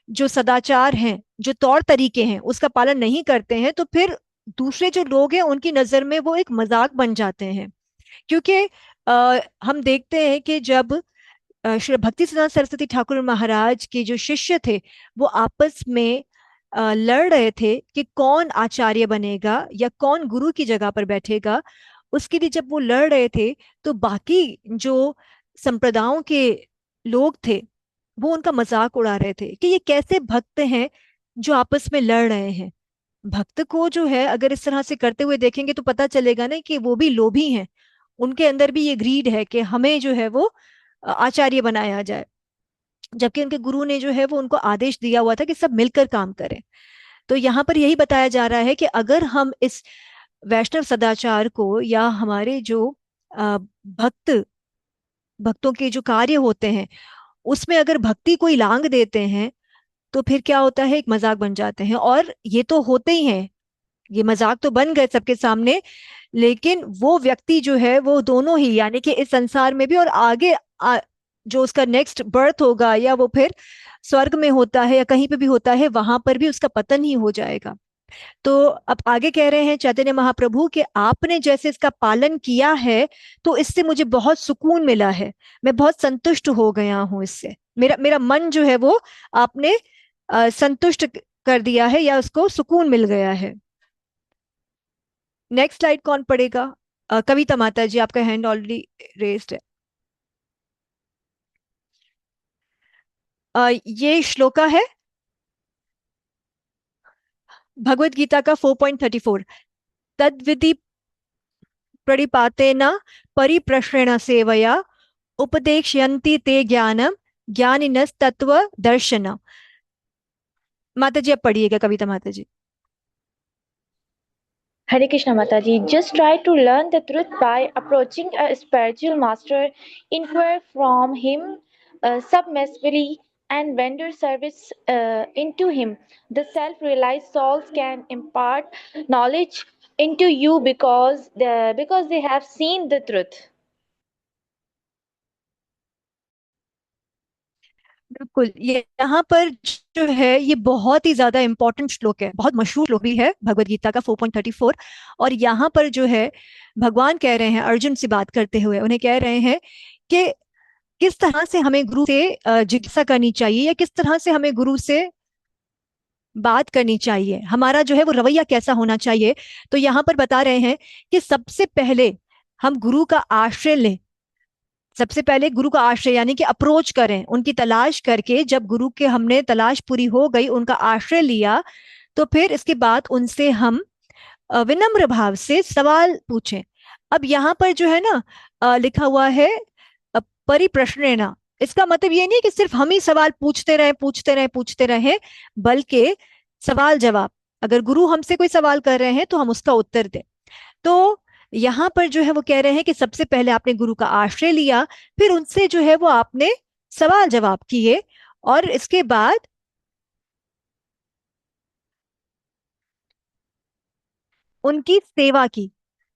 जो सदाचार हैं, जो तौर तरीके हैं, उसका पालन नहीं करते हैं, तो फिर दूसरे जो लोग हैं उनकी नजर में वो एक मजाक बन जाते हैं। क्योंकि हम देखते हैं कि जब श्री भक्ति सिद्धांत सरस्वती ठाकुर महाराज के जो शिष्य थे वो आपस में लड़ रहे थे कि कौन आचार्य बनेगा या कौन गुरु की जगह पर बैठेगा, उसके लिए जब वो लड़ रहे थे तो बाकी जो संप्रदायों के लोग थे वो उनका मजाक उड़ा रहे थे कि ये कैसे भक्त हैं जो आपस में लड़ रहे हैं। भक्त को जो है अगर इस तरह से करते हुए देखेंगे तो पता चलेगा ना कि वो भी लोभी हैं, उनके अंदर भी ये ग्रीड है कि हमें जो है वो आचार्य बनाया जाए, जबकि उनके गुरु ने जो है वो उनको आदेश दिया हुआ था कि सब मिलकर काम करें। तो यहाँ पर यही बताया जा रहा है कि अगर हम इस वैष्णव सदाचार को या हमारे जो भक्तों के जो कार्य होते हैं उसमें अगर भक्ति कोई लांग देते हैं तो फिर क्या होता है, एक मजाक बन जाते हैं। और ये तो होते ही हैं, ये मजाक तो बन गए सबके सामने, लेकिन वो व्यक्ति जो है वो दोनों ही, यानी कि इस संसार में भी और आगे जो उसका नेक्स्ट बर्थ होगा या वो फिर स्वर्ग में होता है या कहीं पे भी होता है, वहां पर भी उसका पतन ही हो जाएगा। तो अब आगे कह रहे हैं चैतन्य महाप्रभु कि आपने जैसे इसका पालन किया है तो इससे मुझे बहुत सुकून मिला है, मैं बहुत संतुष्ट हो गया हूं इससे, मेरा मन जो है वो आपने संतुष्ट कर दिया है या उसको सुकून मिल गया है। नेक्स्ट स्लाइड कौन पढ़ेगा? कविता माता जी, आपका हैंड ऑलरेडी रेज्ड है। ये श्लोका है भगवत गीता का 4.34, तद्विधि प्रणिपातेन परिप्रश्रेण सेवया उपदेक्ष्यन्ति ते ज्ञानम ज्ञानिनस् तत्व दर्शन। माता जी आप पढ़िएगा, कविता माता जी। Hare Krishna Mataji, just try to learn the truth by approaching a spiritual master, inquire from him submissively and render service into him. The self-realized souls can impart knowledge into you because they have seen the truth. बिल्कुल, ये यहाँ पर जो है ये बहुत ही ज्यादा important श्लोक है, बहुत मशहूर श्लोक भी है भगवत गीता का 4.34। और यहाँ पर जो है भगवान कह रहे हैं अर्जुन से बात करते हुए, उन्हें कह रहे हैं कि किस तरह से हमें गुरु से जिज्ञासा करनी चाहिए या किस तरह से हमें गुरु से बात करनी चाहिए, हमारा जो है वो रवैया कैसा होना चाहिए। तो यहाँ पर बता रहे हैं कि सबसे पहले हम गुरु का आश्रय लें, सबसे पहले गुरु का आश्रय यानी कि अप्रोच करें, उनकी तलाश करके जब गुरु के हमने तलाश पूरी हो गई, उनका आश्रय लिया, तो फिर इसके बाद उनसे हम विनम्र भाव से सवाल पूछें। अब यहाँ पर जो है ना लिखा हुआ है परिप्रश्नेन, इसका मतलब ये नहीं कि सिर्फ हम ही सवाल पूछते रहे, बल्कि सवाल जवाब, अगर गुरु हमसे कोई सवाल कर रहे हैं तो हम उसका उत्तर दें। तो यहाँ पर जो है वो कह रहे हैं कि सबसे पहले आपने गुरु का आश्रय लिया, फिर उनसे जो है वो आपने सवाल जवाब किए और इसके बाद उनकी सेवा की।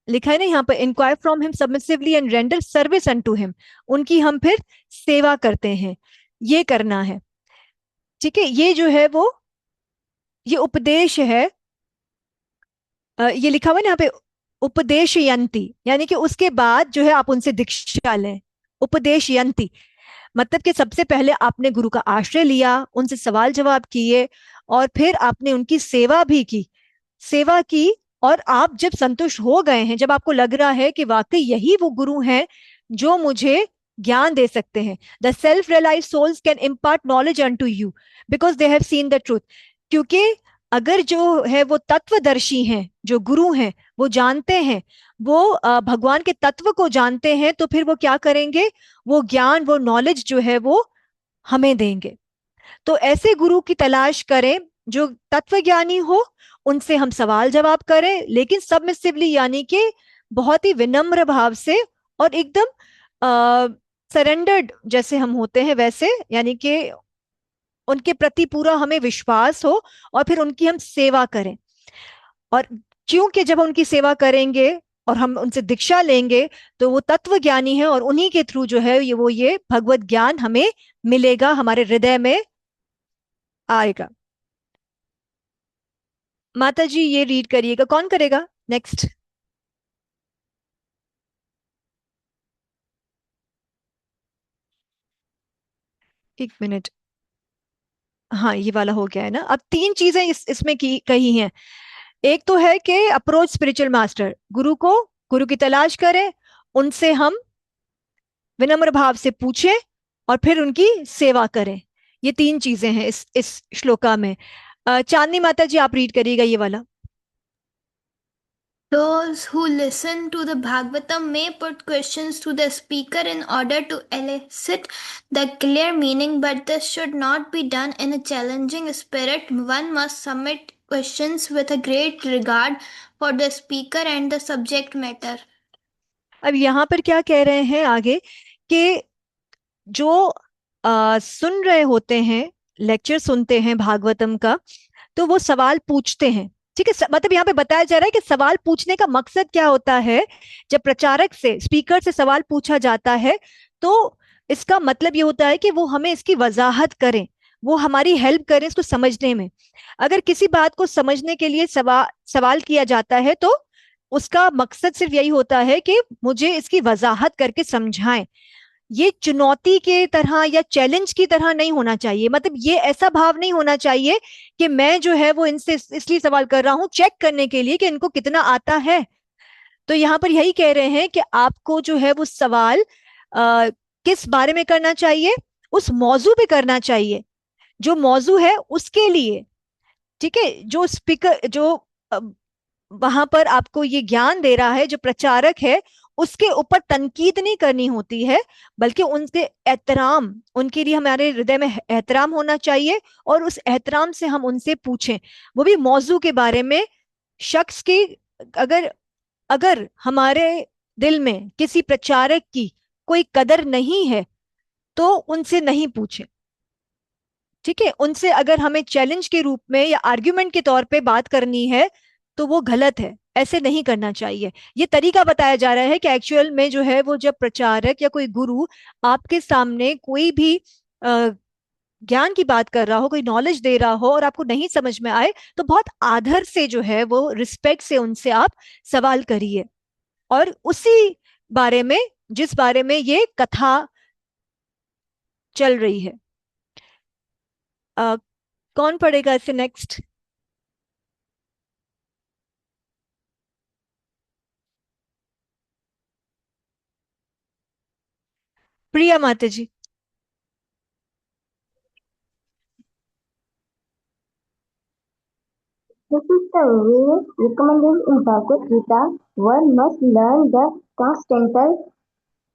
लिखा है ना यहाँ पर, inquire from him submissively and render service unto him. उनकी हम फिर सेवा करते हैं, ये करना है। ठीक है, ये जो है वो ये उपदेश है। ये लिखा हुआ है ना यहाँ पे, उपदेश यंती, यानी कि उसके बाद जो है आप उनसे दीक्षा लें। उपदेश यंती मतलब कि सबसे पहले आपने गुरु का आश्रय लिया, उनसे सवाल जवाब किए और फिर आपने उनकी सेवा भी की। सेवा की और आप जब संतुष्ट हो गए हैं, जब आपको लग रहा है कि वाकई यही वो गुरु हैं जो मुझे ज्ञान दे सकते हैं। The self realize souls can impart knowledge unto you because they have seen the truth. क्योंकि अगर जो है वो तत्वदर्शी हैं, जो गुरु हैं, वो जानते हैं, वो भगवान के तत्व को जानते हैं, तो फिर वो क्या करेंगे, वो ज्ञान, वो नॉलेज जो है वो हमें देंगे। तो ऐसे गुरु की तलाश करें जो तत्वज्ञानी हो, उनसे हम सवाल जवाब करें, लेकिन सबमिसिवली, यानी कि बहुत ही विनम्र भाव से और एकदम सरेंडर्ड जैसे हम होते हैं वैसे, यानी कि उनके प्रति पूरा हमें विश्वास हो और फिर उनकी हम सेवा करें। और क्योंकि जब उनकी सेवा करेंगे और हम उनसे दीक्षा लेंगे तो वो तत्व ज्ञानी है और उन्हीं के थ्रू जो है ये भगवत ज्ञान हमें मिलेगा, हमारे हृदय में आएगा। माता जी ये रीड करिएगा, कौन करेगा नेक्स्ट? एक मिनट, हाँ ये वाला हो गया है ना। अब तीन चीजें इसमें कही हैं। एक तो है कि अप्रोच स्पिरिचुअल मास्टर, गुरु की तलाश करें, उनसे हम विनम्र भाव से पूछें और फिर उनकी सेवा करें। ये तीन चीजें हैं इस श्लोका में। चांदनी माता जी आप रीड करिएगा ये वाला। Those who listen to the Bhagavatam may put questions to the speaker in order to elicit the clear meaning, but this should not be done in a challenging spirit. One must submit questions with a great regard for the speaker and the subject matter. अब यहाँ पर क्या कह रहे हैं आगे कि जो सुन रहे होते हैं, लेक्चर सुनते हैं भागवतम का, तो वो सवाल पूछते हैं। ठीक है, मतलब यहाँ पे बताया जा रहा है कि सवाल पूछने का मकसद क्या होता है। जब प्रचारक से, स्पीकर से सवाल पूछा जाता है तो इसका मतलब ये होता है कि वो हमें इसकी वजाहत करें, वो हमारी हेल्प करें इसको समझने में। अगर किसी बात को समझने के लिए सवाल किया जाता है तो उसका मकसद सिर्फ यही होता है कि मुझे इसकी वजाहत करके समझाएं। ये चुनौती के तरह या चैलेंज की तरह नहीं होना चाहिए। मतलब ये ऐसा भाव नहीं होना चाहिए कि मैं जो है वो इनसे इसलिए सवाल कर रहा हूं चेक करने के लिए कि इनको कितना आता है। तो यहाँ पर यही कह रहे हैं कि आपको जो है वो सवाल किस बारे में करना चाहिए, उस मौजू पे करना चाहिए जो मौजू है उसके लिए। ठीक है, जो स्पीकर, जो वहां पर आपको ये ज्ञान दे रहा है, जो प्रचारक है, उसके ऊपर तनकीद नहीं करनी होती है, बल्कि उनके एहतराम, उनके लिए हमारे हृदय में एहतराम होना चाहिए और उस एहतराम से हम उनसे पूछें, वो भी मौजू के बारे में। शख्स की अगर हमारे दिल में किसी प्रचारक की कोई कदर नहीं है तो उनसे नहीं पूछें। ठीक है, उनसे अगर हमें चैलेंज के रूप में या आर्ग्यूमेंट के तौर पे बात करनी है तो वो गलत है, ऐसे नहीं करना चाहिए। ये तरीका बताया जा रहा है कि एक्चुअल में जो है वो जब प्रचारक या कोई गुरु आपके सामने कोई भी ज्ञान की बात कर रहा हो, कोई नॉलेज दे रहा हो और आपको नहीं समझ में आए तो बहुत आदर से जो है वो रिस्पेक्ट से उनसे आप सवाल करिए और उसी बारे में जिस बारे में ये कथा चल रही है। कौन पढ़ेगा इसे नेक्स्ट? प्रिया माता जी। This is the way recommended in Bhagavad Gita. One must learn the transcendental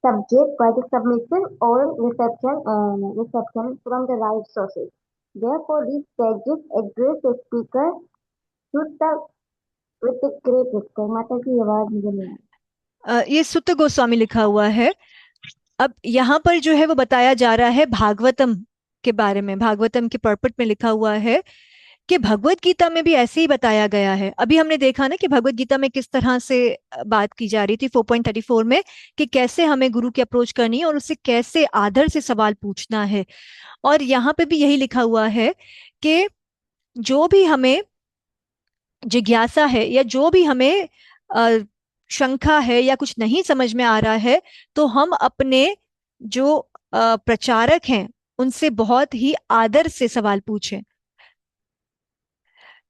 subject by the submission or reception from the right sources. Therefore, these sages address the speaker with a great respect. माता की आवाज मुझे नहीं आ रही। ये सुत गोस्वामी लिखा हुआ है। अब यहाँ पर जो है वो बताया जा रहा है भागवतम के बारे में। भागवतम के पर्पट में लिखा हुआ है कि भगवत गीता में भी ऐसे ही बताया गया है। अभी हमने देखा ना कि भगवत गीता में किस तरह से बात की जा रही थी 4.34 में, कि कैसे हमें गुरु की अप्रोच करनी है और उससे कैसे आदर से सवाल पूछना है। और यहाँ पे भी यही लिखा हुआ है कि जो भी हमें जिज्ञासा है या जो भी हमें शंका है या कुछ नहीं समझ में आ रहा है, तो हम अपने जो प्रचारक हैं उनसे बहुत ही आदर से सवाल पूछें।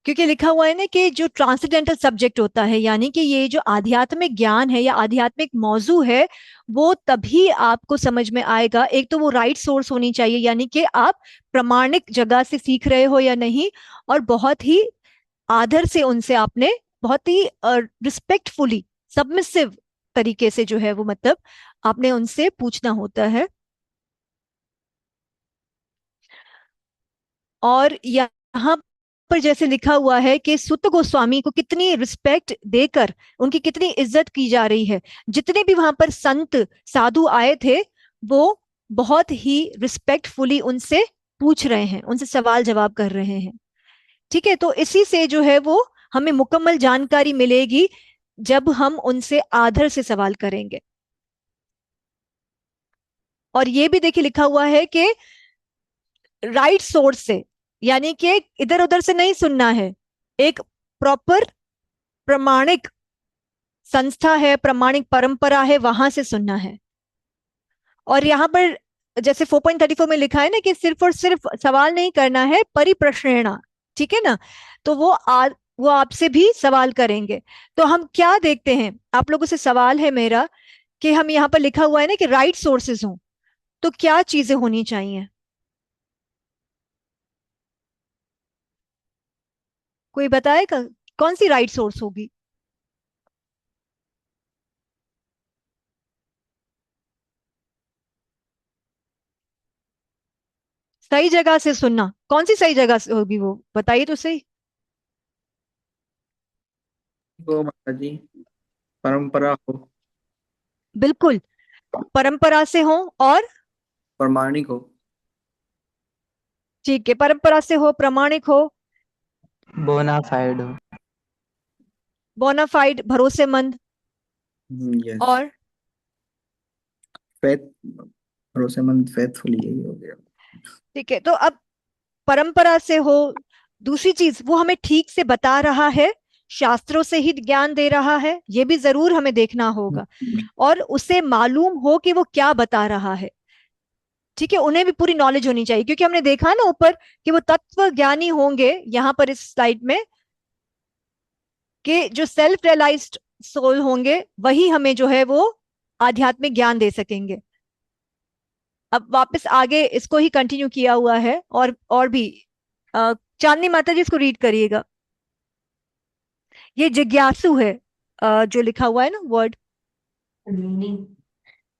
क्योंकि लिखा हुआ है ना कि जो ट्रांसेंडेंटल सब्जेक्ट होता है, यानी कि ये जो आध्यात्मिक ज्ञान है या आध्यात्मिक मौजू है, वो तभी आपको समझ में आएगा। एक तो वो राइट सोर्स होनी चाहिए, यानी कि आप प्रमाणिक जगह से सीख रहे हो या नहीं, और बहुत ही आदर से उनसे आपने बहुत ही रिस्पेक्टफुली सबमिसिव तरीके से जो है वो मतलब आपने उनसे पूछना होता है। और यहाँ पर जैसे लिखा हुआ है कि सुत गोस्वामी को कितनी रिस्पेक्ट देकर उनकी कितनी इज्जत की जा रही है। जितने भी वहां पर संत साधु आए थे वो बहुत ही रिस्पेक्टफुली उनसे पूछ रहे हैं, उनसे सवाल जवाब कर रहे हैं। ठीक है, तो इसी से जो है वो हमें मुकम्मल जानकारी मिलेगी जब हम उनसे आदर से सवाल करेंगे। और ये भी देखिए लिखा हुआ है कि राइट सोर्स से, यानी कि इधर उधर से नहीं सुनना है। एक प्रॉपर प्रमाणिक संस्था है, प्रमाणिक परंपरा है, वहां से सुनना है। और यहाँ पर जैसे 4.34 में लिखा है ना कि सिर्फ और सिर्फ सवाल नहीं करना है, परिप्रश्नेण, ठीक है ना। तो वो आपसे भी सवाल करेंगे। तो हम क्या देखते हैं, आप लोगों से सवाल है मेरा कि हम यहाँ पर लिखा हुआ है ना कि राइट सोर्सेज हों, तो क्या चीजें होनी चाहिए? कोई बताएगा कौन सी राइट सोर्स होगी? सही जगह से सुनना, कौन सी सही जगह से होगी वो बताइए तो सही। वो माता जी परंपरा हो, बिल्कुल, परंपरा से हो और प्रमाणिक हो। ठीक है, परंपरा से हो, प्रमाणिक हो, बोनाफाइड हो। बोनाफाइड, भरोसेमंद, यस। और फेथ, भरोसेमंद, फेथफुली, यही हो गया। ठीक है। तो अब परंपरा से हो, दूसरी चीज वो हमें ठीक से बता रहा है, शास्त्रों से ही ज्ञान दे रहा है, ये भी जरूर हमें देखना होगा। और उसे मालूम हो कि वो क्या बता रहा है। ठीक है, उन्हें भी पूरी नॉलेज होनी चाहिए, क्योंकि हमने देखा ना ऊपर कि वो तत्व ज्ञानी होंगे यहाँ पर इस स्लाइड में, कि जो सेल्फ रियलाइज्ड सोल होंगे वही हमें जो है वो आध्यात्मिक ज्ञान दे सकेंगे। अब वापस आगे इसको ही कंटिन्यू किया हुआ है और भी चांदनी माता जी इसको रीड करिएगा। ये जिज्ञासु है जो लिखा हुआ है ना word.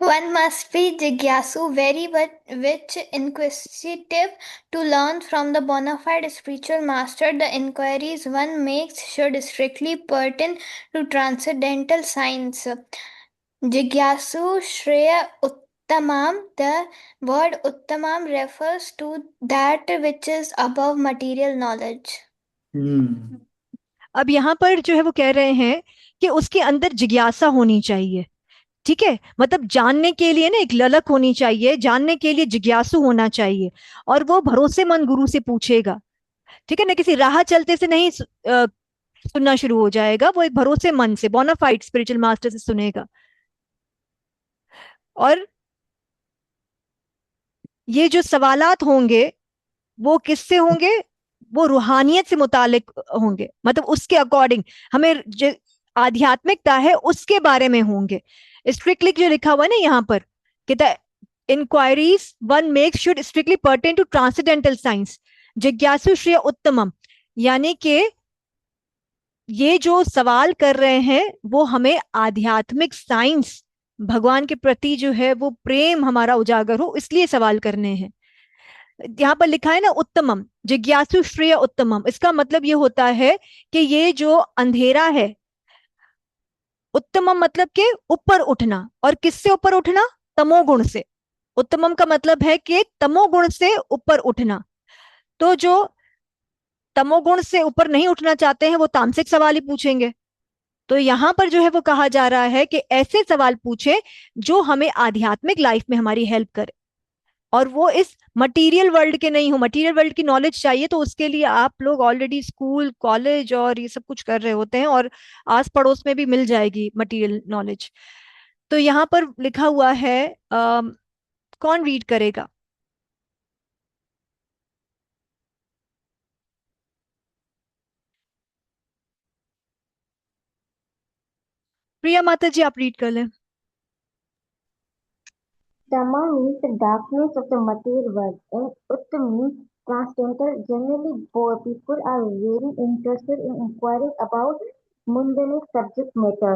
One must be jigyasu, very which inquisitive to learn from the bona fide spiritual master. The inquiries one makes should strictly pertain to transcendental science. Jigyasu Shreya Uttamam. The word Uttamam refers to that which is above material knowledge. अब यहाँ पर जो है वो कह रहे हैं कि उसके अंदर जिज्ञासा होनी चाहिए। ठीक है, मतलब जानने के लिए ना एक ललक होनी चाहिए, जानने के लिए जिज्ञासु होना चाहिए, और वो भरोसेमंद गुरु से पूछेगा। ठीक है ना, किसी राह चलते से नहीं सुनना शुरू हो जाएगा, वो एक भरोसेमंद से, बोनाफाइड स्पिरिचुअल मास्टर से सुनेगा। और ये जो सवालात होंगे वो किससे होंगे? वो रूहानियत से मुतालिक होंगे, मतलब उसके अकॉर्डिंग हमें जो आध्यात्मिकता है उसके बारे में होंगे। स्ट्रिक्टली जो लिखा हुआ है ना यहाँ पर कि the inquiries one makes should strictly pertain to transcendental science जिज्ञासु श्रेय उत्तमम, यानी कि ये जो सवाल कर रहे हैं वो हमें आध्यात्मिक साइंस, भगवान के प्रति जो है वो प्रेम हमारा उजागर हो, इसलिए सवाल करने हैं। यहाँ पर लिखा है ना उत्तमम, जिज्ञासु श्रेय उत्तमम, इसका मतलब ये होता है कि ये जो अंधेरा है, उत्तमम मतलब के ऊपर उठना, और किससे ऊपर उठना? तमोगुण से। उत्तमम का मतलब है कि तमोगुण से ऊपर उठना। तो जो तमोगुण से ऊपर नहीं उठना चाहते हैं वो तामसिक सवाल ही पूछेंगे। तो यहाँ पर जो है वो कहा जा रहा है कि ऐसे सवाल पूछे जो हमें आध्यात्मिक लाइफ में हमारी हेल्प करे, और वो इस मटेरियल वर्ल्ड के नहीं हो। मटेरियल वर्ल्ड की नॉलेज चाहिए तो उसके लिए आप लोग ऑलरेडी स्कूल कॉलेज और ये सब कुछ कर रहे होते हैं, और आस पड़ोस में भी मिल जाएगी मटेरियल नॉलेज। तो यहाँ पर लिखा हुआ है, कौन रीड करेगा? प्रिया माता जी आप रीड कर लें। Tama means the darkness of the material world, and Uttam means transcendental. Generally, people are very interested in inquiring about mundane subject matter.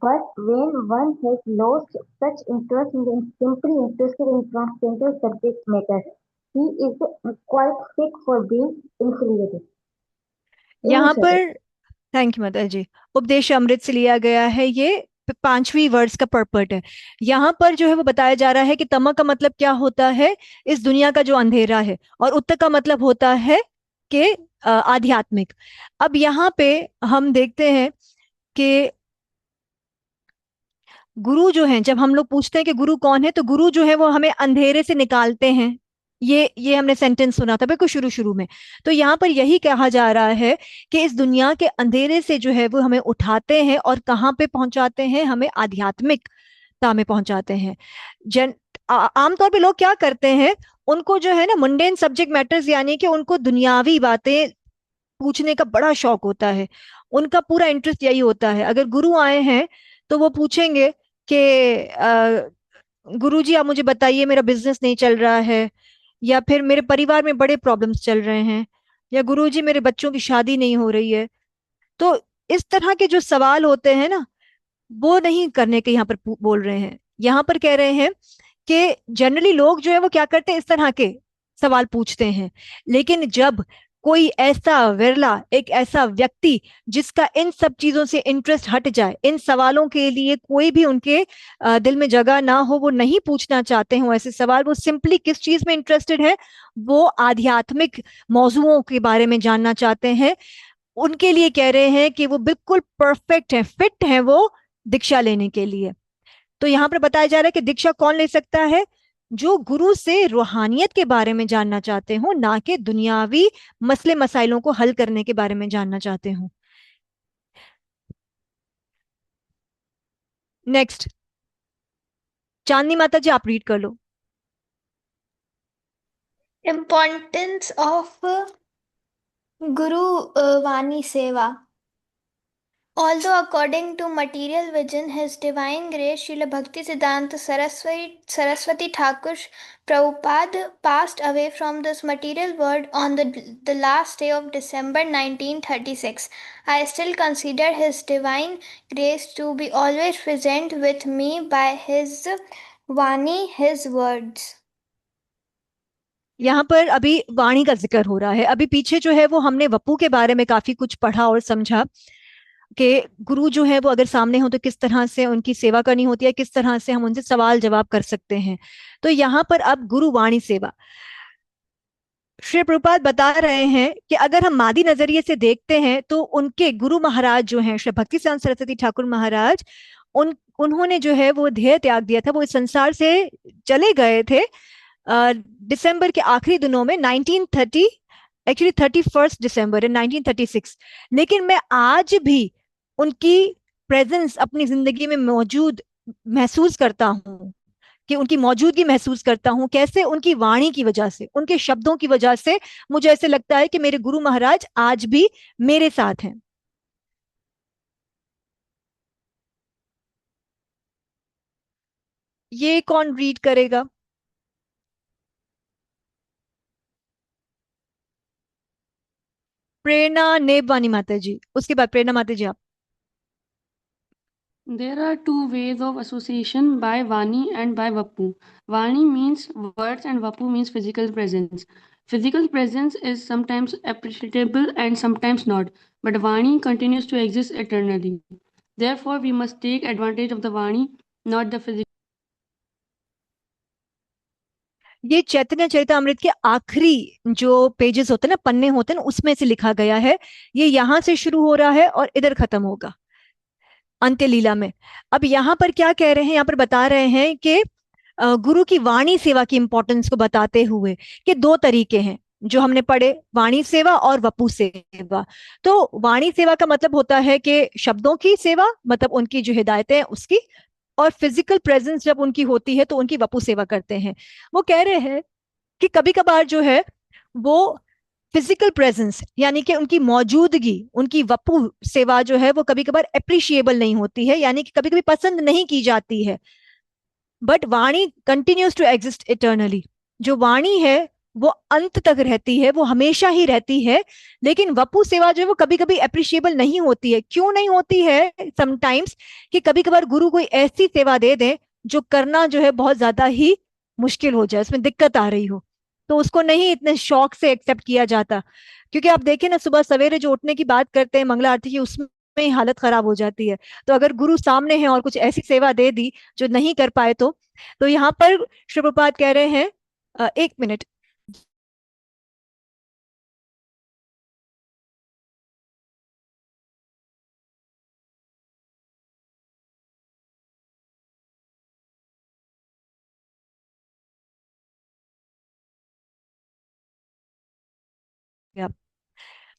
But when one has lost such interest and simply interested in transcendental subject matter, he is quite fit for being infuriated. यहाँ पर thank you माता जी, उपदेश अमृत से लिया गया है, ये 5वीं वर्ड्स का पर्पट है। यहाँ पर जो है वो बताया जा रहा है कि तमा का मतलब क्या होता है, इस दुनिया का जो अंधेरा है, और उत्तर का मतलब होता है कि आध्यात्मिक। अब यहाँ पे हम देखते हैं कि गुरु जो है, जब हम लोग पूछते हैं कि गुरु कौन है, तो गुरु जो है वो हमें अंधेरे से निकालते हैं। ये हमने सेंटेंस सुना था बिल्कुल शुरू शुरू में। तो यहाँ पर यही कहा जा रहा है कि इस दुनिया के अंधेरे से जो है वो हमें उठाते हैं और कहाँ पे पहुंचाते हैं, हमें आध्यात्मिकता में पहुंचाते हैं। आमतौर पे लोग क्या करते हैं, उनको जो है ना मुंडेन सब्जेक्ट मैटर्स, यानी कि उनको दुनियावी बातें पूछने का बड़ा शौक होता है, उनका पूरा इंटरेस्ट यही होता है। अगर गुरु आए हैं तो वो पूछेंगे कि गुरु जी आप मुझे बताइए, मेरा बिजनेस नहीं चल रहा है, या फिर मेरे परिवार में बड़े प्रॉब्लम्स चल रहे हैं, या गुरु जी मेरे बच्चों की शादी नहीं हो रही है। तो इस तरह के जो सवाल होते हैं ना, वो नहीं करने के यहाँ पर बोल रहे हैं। यहाँ पर कह रहे हैं कि जनरली लोग जो है वो क्या करते हैं, इस तरह के सवाल पूछते हैं। लेकिन जब कोई ऐसा विरला, एक ऐसा व्यक्ति जिसका इन सब चीजों से इंटरेस्ट हट जाए, इन सवालों के लिए कोई भी उनके दिल में जगह ना हो, वो नहीं पूछना चाहते हो ऐसे सवाल, वो सिंपली किस चीज में इंटरेस्टेड है, वो आध्यात्मिक मौजुओं के बारे में जानना चाहते हैं, उनके लिए कह रहे हैं कि वो बिल्कुल परफेक्ट है, फिट है वो दीक्षा लेने के लिए। तो यहाँ पर बताया जा रहा है कि दीक्षा कौन ले सकता है, जो गुरु से रूहानियत के बारे में जानना चाहते हो, ना कि दुनियावी मसले मसाइलों को हल करने के बारे में जानना चाहते हो। नेक्स्ट चांदनी माता जी आप रीड कर लो। Importance of Guru Vani Seva. Although according to material vision, His Divine Grace Srila Bhakti Siddhanta Saraswati Thakur Prabhupada passed away from this material world on the last day of December 1936. I still consider His Divine Grace to be always present with me by His Vani, His words. यहाँ पर अभी वाणी का जिक्र हो रहा है। अभी पीछे जो है वो हमने वपू के बारे में काफी कुछ पढ़ा और समझा कि गुरु जो है वो अगर सामने हो तो किस तरह से उनकी सेवा करनी होती है, किस तरह से हम उनसे सवाल जवाब कर सकते हैं। तो यहाँ पर अब गुरु वाणी सेवा, श्री प्रभुपाद बता रहे हैं कि अगर हम मादी नजरिए से देखते हैं तो उनके गुरु महाराज जो हैं श्री भक्ति सिद्धांत सरस्वती ठाकुर महाराज, उन्होंने जो है वो देह त्याग दिया था, वो इस संसार से चले गए थे दिसंबर के आखिरी दिनों में 1930, एक्चुअली 31 दिसंबर 1936। लेकिन मैं आज भी उनकी प्रेजेंस अपनी जिंदगी में मौजूद महसूस करता हूँ, कि उनकी मौजूदगी महसूस करता हूँ। कैसे? उनकी वाणी की वजह से, उनके शब्दों की वजह से मुझे ऐसे लगता है कि मेरे गुरु महाराज आज भी मेरे साथ हैं। ये कौन रीड करेगा? प्रेरणा नेबवानी माता जी, उसके बाद प्रेरणा माता जी आप। There are two ways of association, by Vani and by Vapu. Vani means words and Vapu means physical presence. Physical presence is sometimes appreciable and sometimes not, but Vani continues to exist eternally. Therefore, we must take advantage of the Vani, not the physical. ये चैतन्य चरितमृत के आखिरी जो pages होते हैं ना, पन्ने होते हैं ना, उसमें से लिखा गया है। ये यहाँ से शुरू हो रहा है और इधर खत्म होगा अंत्य लीला में। अब यहाँ पर क्या कह रहे हैं, यहाँ पर बता रहे हैं कि गुरु की वाणी सेवा की इंपॉर्टेंस को बताते हुए कि दो तरीके हैं जो हमने पढ़े, वाणी सेवा और वपु सेवा। तो वाणी सेवा का मतलब होता है कि शब्दों की सेवा, मतलब उनकी जो हिदायतें हैं उसकी, और फिजिकल प्रेजेंस जब उनकी होती है तो उनकी वपु सेवा करते हैं। वो कह रहे हैं कि कभी कभार जो है वो फिजिकल प्रेजेंस यानी कि उनकी मौजूदगी, उनकी वपु सेवा जो है वो कभी कभार अप्रिशिएबल नहीं होती है, यानी कि कभी कभी पसंद नहीं की जाती है। बट वाणी कंटिन्यूज टू एग्जिस्ट इटर्नली। जो वाणी है वो अंत तक रहती है, वो हमेशा ही रहती है। लेकिन वपु सेवा जो है वो कभी कभी अप्रिशिएबल नहीं होती है। क्यों नहीं होती है? समटाइम्स कि कभी कभार गुरु कोई ऐसी सेवा दे दे जो करना जो है बहुत ज्यादा ही मुश्किल हो जाए, उसमें दिक्कत आ रही हो, तो उसको नहीं इतने शौक से एक्सेप्ट किया जाता। क्योंकि आप देखें ना, सुबह सवेरे जो उठने की बात करते हैं मंगला आरती की, उसमें ही हालत खराब हो जाती है। तो अगर गुरु सामने है और कुछ ऐसी सेवा दे दी जो नहीं कर पाए तो यहाँ पर श्री प्रभुपाद कह रहे हैं, एक मिनट,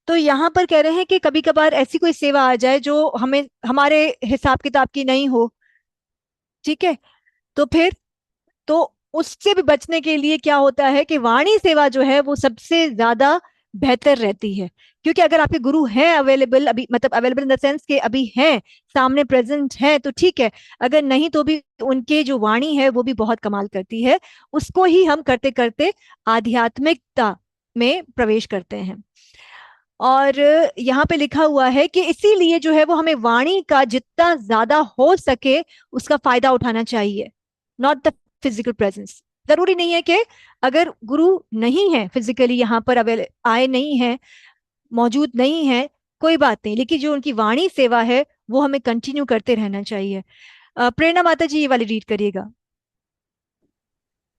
तो यहाँ पर कह रहे हैं कि कभी कभार ऐसी कोई सेवा आ जाए जो हमें हमारे हिसाब किताब की नहीं हो, ठीक है, तो फिर तो उससे भी बचने के लिए क्या होता है कि वाणी सेवा जो है वो सबसे ज्यादा बेहतर रहती है। क्योंकि अगर आपके गुरु हैं अवेलेबल, अभी मतलब अवेलेबल इन द सेंस के अभी हैं, सामने प्रेजेंट हैं, तो ठीक है। अगर नहीं तो भी उनके जो वाणी है वो भी बहुत कमाल करती है। उसको ही हम करते करते आध्यात्मिकता में प्रवेश करते हैं। और यहाँ पे लिखा हुआ है कि इसीलिए जो है वो हमें वाणी का जितना ज्यादा हो सके उसका फायदा उठाना चाहिए, नॉट द फिजिकल प्रेजेंस। जरूरी नहीं है कि अगर गुरु नहीं है फिजिकली यहाँ पर आए नहीं है, मौजूद नहीं है, कोई बात नहीं, लेकिन जो उनकी वाणी सेवा है वो हमें कंटिन्यू करते रहना चाहिए। प्रेरणा माता जी ये वाली रीड करिएगा।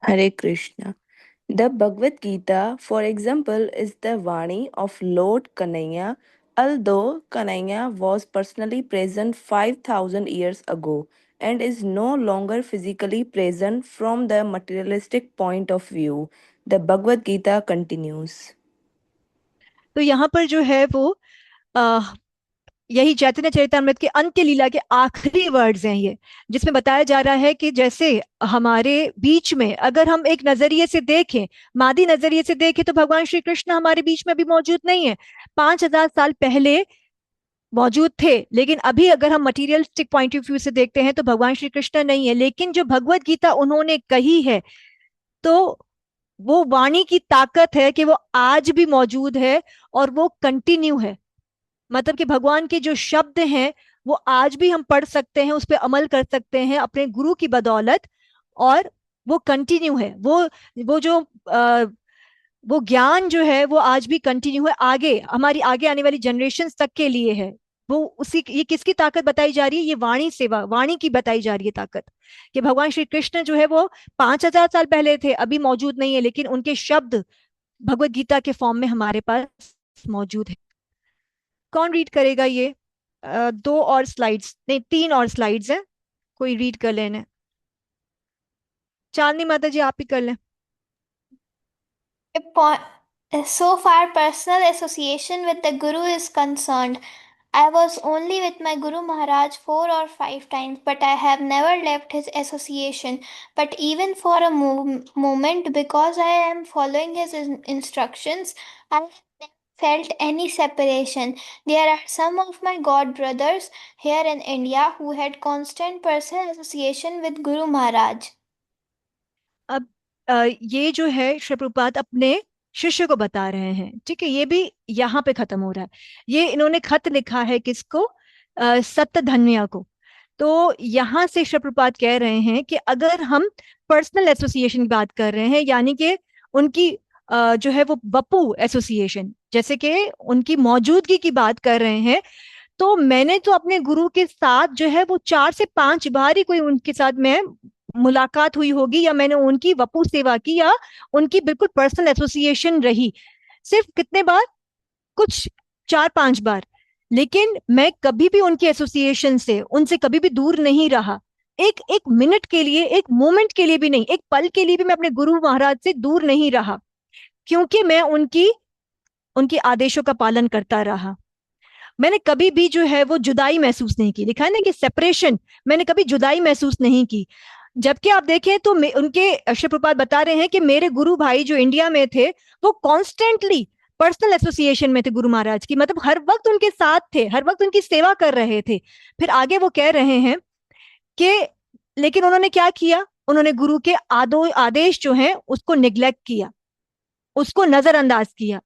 Hare Krishna. The Bhagavad Gita, for example, is the Vani of Lord Kanhaiya, although Kanhaiya was personally present 5,000 years ago and is no longer physically present from the materialistic point of view. The Bhagavad Gita continues. तो यहाँ पर जो है वो यही चैतन्य चरितमृत के अंत्य लीला के आखिरी वर्ड्स हैं ये, जिसमें बताया जा रहा है कि जैसे हमारे बीच में अगर हम एक नजरिए से देखें, मादी नजरिए से देखें, तो भगवान श्री कृष्ण हमारे बीच में अभी मौजूद नहीं है। 5000 साल पहले मौजूद थे, लेकिन अभी अगर हम मटीरियलिस्टिक पॉइंट ऑफ व्यू से देखते हैं तो भगवान श्री कृष्ण नहीं है। लेकिन जो भगवत गीता उन्होंने कही है, तो वो वाणी की ताकत है कि वो आज भी मौजूद है और वो कंटिन्यू है। मतलब कि भगवान के जो शब्द हैं वो आज भी हम पढ़ सकते हैं, उस पर अमल कर सकते हैं अपने गुरु की बदौलत, और वो कंटिन्यू है। वो जो वो ज्ञान जो है वो आज भी कंटिन्यू है, आगे हमारी आगे आने वाली जनरेशन तक के लिए है वो। उसी ये किसकी ताकत बताई जा रही है? ये वाणी सेवा, वाणी की बताई जा रही है ताकत, कि भगवान श्री कृष्ण जो है वो 5000 साल पहले थे, अभी मौजूद नहीं है, लेकिन उनके शब्द भगवत गीता के फॉर्म में हमारे पास मौजूद है। कौन रीड करेगा ये? 2 और स्लाइड्स, नहीं 3 और स्लाइड्स हैं, कोई रीड कर लेना। चांदनी माता जी आप ही कर लें। So far, personal association with the Guru is concerned, I was only with my Guru Maharaj 4 or 5 times, but I have never left his association, but even for a moment, because I am following his instructions, I have felt any separation. There are some of my god brothers here in India who had constant personal association with Guru Maharaj. अब ये जो है श्री प्रभुपाद अपने शिष्य को बता रहे हैं, ठीक है, ये भी यहाँ पे खत्म हो रहा है। ये इन्होंने खत लिखा है किसको? सत्यधन्या को। तो यहाँ से श्री प्रभुपाद कह रहे हैं कि अगर हम पर्सनल एसोसिएशन की बात कर रहे हैं, यानी कि उनकी जो है वो वपु एसोसिएशन, जैसे कि उनकी मौजूदगी की बात कर रहे हैं, तो मैंने तो अपने गुरु के साथ जो है वो 4 से 5 बार ही कोई उनके साथ मैं मुलाकात हुई होगी या मैंने उनकी वपू सेवा की या उनकी बिल्कुल पर्सनल एसोसिएशन रही, सिर्फ कितने बार, कुछ 4-5 बार, लेकिन मैं कभी भी उनके एसोसिएशन से, उनसे कभी भी दूर नहीं रहा। एक एक मिनट के लिए, एक मोमेंट के लिए भी नहीं, एक पल के लिए भी मैं अपने गुरु महाराज से दूर नहीं रहा, क्योंकि मैं उनके आदेशों का पालन करता रहा। मैंने कभी भी जो है वो जुदाई महसूस नहीं की। लिखा है ना कि सेपरेशन, मैंने कभी जुदाई महसूस नहीं की। जबकि आप देखें तो उनके श्री प्रभुपाद बता रहे हैं कि मेरे गुरु भाई जो इंडिया में थे वो कॉन्स्टेंटली पर्सनल एसोसिएशन में थे गुरु महाराज की, मतलब हर वक्त उनके साथ थे, हर वक्त उनकी सेवा कर रहे थे। फिर आगे वो कह रहे हैं कि लेकिन उन्होंने क्या किया, उन्होंने गुरु के आदेश जो हैं उसको निग्लेक्ट किया, उसको नजरअंदाज किया।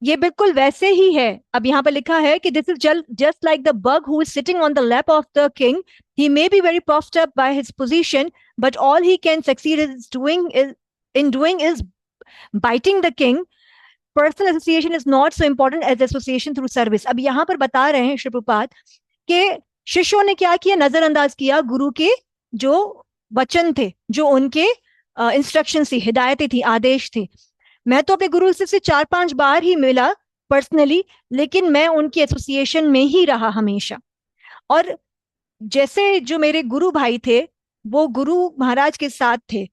ये बिल्कुल वैसे ही है। अब यहाँ पर लिखा है कि this is just like the bug who is sitting on the lap of the king, he may be very puffed up by his position, but all he can succeed in doing is biting the king. Personal association is not so important as association through service. अब यहाँ पर बता रहे हैं श्री प्रभुपाद के शिष्यों ने क्या किया, नजरअंदाज किया गुरु के जो वचन थे, जो उनके इंस्ट्रक्शन थी, हिदायतें थी, आदेश थे। मैं तो अपने गुरु से 4-5 बार ही मिला पर्सनली, लेकिन मैं उनकी एसोसिएशन में ही रहा हमेशा। और जैसे जो मेरे गुरु भाई थे वो गुरु महाराज के साथ थे,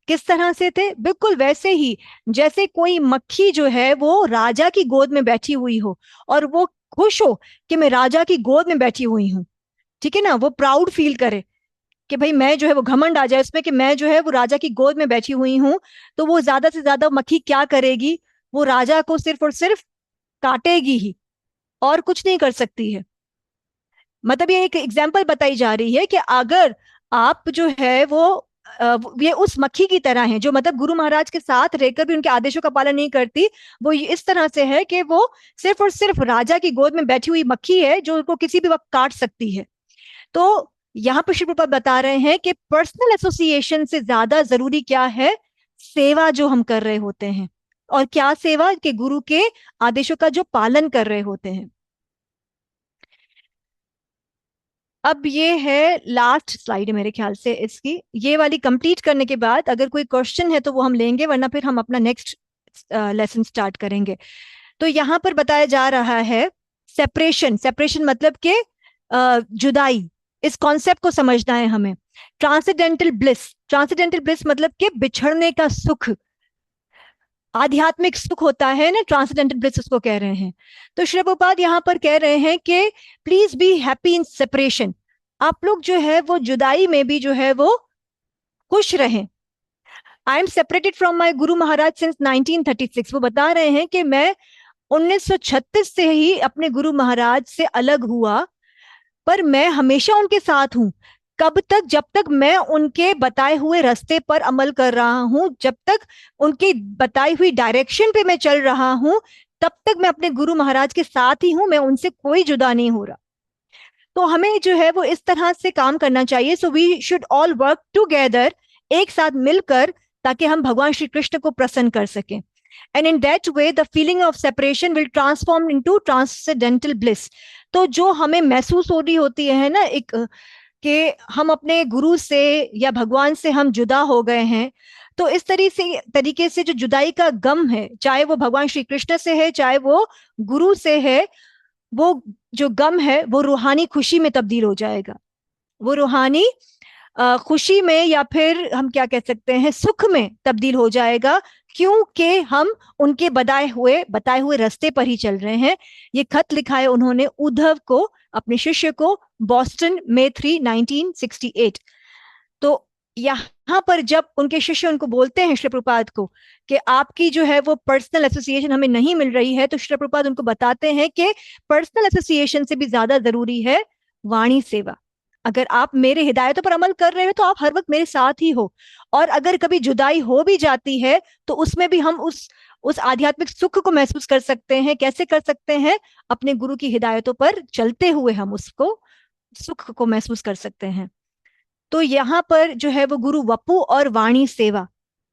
किस तरह से थे, बिल्कुल वैसे ही जैसे कोई मक्खी जो है वो राजा की गोद में बैठी हुई हो और वो खुश हो कि मैं राजा की गोद में बैठी हुई हूँ, ठीक है ना, वो प्राउड फील करे कि भाई मैं जो है वो घमंड आ जाए उसमें कि मैं जो है वो राजा की गोद में बैठी हुई हूँ। तो वो ज्यादा से ज्यादा मक्खी क्या करेगी, वो राजा को सिर्फ और सिर्फ काटेगी ही और कुछ नहीं कर सकती है। मतलब ये एक एग्जाम्पल बताई जा रही है कि अगर आप जो है वो ये उस मक्खी की तरह है जो मतलब गुरु महाराज के साथ रहकर भी उनके आदेशों का पालन नहीं करती, वो इस तरह से है कि वो सिर्फ और सिर्फ राजा की गोद में बैठी हुई मक्खी है जो उनको किसी भी वक्त काट सकती है। तो यहाँ पर श्री प्रभुपाद बता रहे हैं कि पर्सनल एसोसिएशन से ज्यादा जरूरी क्या है, सेवा जो हम कर रहे होते हैं। और क्या सेवा, कि गुरु के आदेशों का जो पालन कर रहे होते हैं। अब ये है लास्ट स्लाइड मेरे ख्याल से इसकी, ये वाली कंप्लीट करने के बाद अगर कोई क्वेश्चन है तो वो हम लेंगे, वरना फिर हम अपना नेक्स्ट लेसन स्टार्ट करेंगे। तो यहाँ पर बताया जा रहा है सेपरेशन, सेपरेशन मतलब के जुदाई, इस कॉन्सेप्ट को समझना है हमें। ट्रांसेंडेंटल ब्लिस, ट्रांसेंडेंटल ब्लिस मतलब के बिछड़ने का सुख, आध्यात्मिक सुख होता है ना, ट्रांसेंडेंटल ब्लिस उसको कह रहे हैं। तो श्री प्रभुपाद यहाँ पर कह रहे हैं कि please be happy in separation, आप लोग जो है वो जुदाई में भी जो है वो खुश रहें। I am separated from my Guru Maharaj since 1936, वो बता रहे हैं कि मैं 1936 से ही अपने गुरु महाराज से अलग हुआ, पर मैं हमेशा उनके साथ हूं। कब तक, जब तक मैं उनके बताए हुए रास्ते पर अमल कर रहा हूं, जब तक उनकी बताई हुई डायरेक्शन पे मैं चल रहा हूं, तब तक मैं अपने गुरु महाराज के साथ ही हूं, मैं उनसे कोई जुदा नहीं हो रहा। तो हमें जो है वो इस तरह से काम करना चाहिए। So we should all work together, एक साथ मिलकर, ताकि हम भगवान श्री कृष्ण को प्रसन्न कर सकें। And in that way, the feeling of separation will transform into transcendental bliss. तो जो हमें महसूस हो रही होती है ना एक कि हम अपने गुरु से या भगवान से हम जुदा हो गए हैं, तो इस तरीके से जो जुदाई का गम है, चाहे वो भगवान श्री कृष्ण से है, चाहे वो गुरु से है, वो जो गम है वो रूहानी खुशी में तब्दील हो जाएगा। वो रूहानी खुशी में, या फिर हम क्या कह सकते हैं, सुख में तब्दील हो जाएगा, क्योंकि हम उनके बताए हुए रास्ते पर ही चल रहे हैं। ये खत लिखा है उन्होंने उद्धव को, अपने शिष्य को, बॉस्टन में 1968। तो यहाँ पर जब उनके शिष्य उनको बोलते हैं श्री प्रभुपाद को कि आपकी जो है वो पर्सनल एसोसिएशन हमें नहीं मिल रही है, तो श्री प्रभुपाद उनको बताते हैं कि पर्सनल एसोसिएशन से भी ज्यादा जरूरी है वाणी सेवा। अगर आप मेरे हिदायतों पर अमल कर रहे हो तो आप हर वक्त मेरे साथ ही हो, और अगर कभी जुदाई हो भी जाती है तो उसमें भी हम उस आध्यात्मिक सुख को महसूस कर सकते हैं। कैसे कर सकते हैं? अपने गुरु की हिदायतों पर चलते हुए हम उसको सुख को महसूस कर सकते हैं। तो यहाँ पर जो है वो गुरु वपु और वाणी सेवा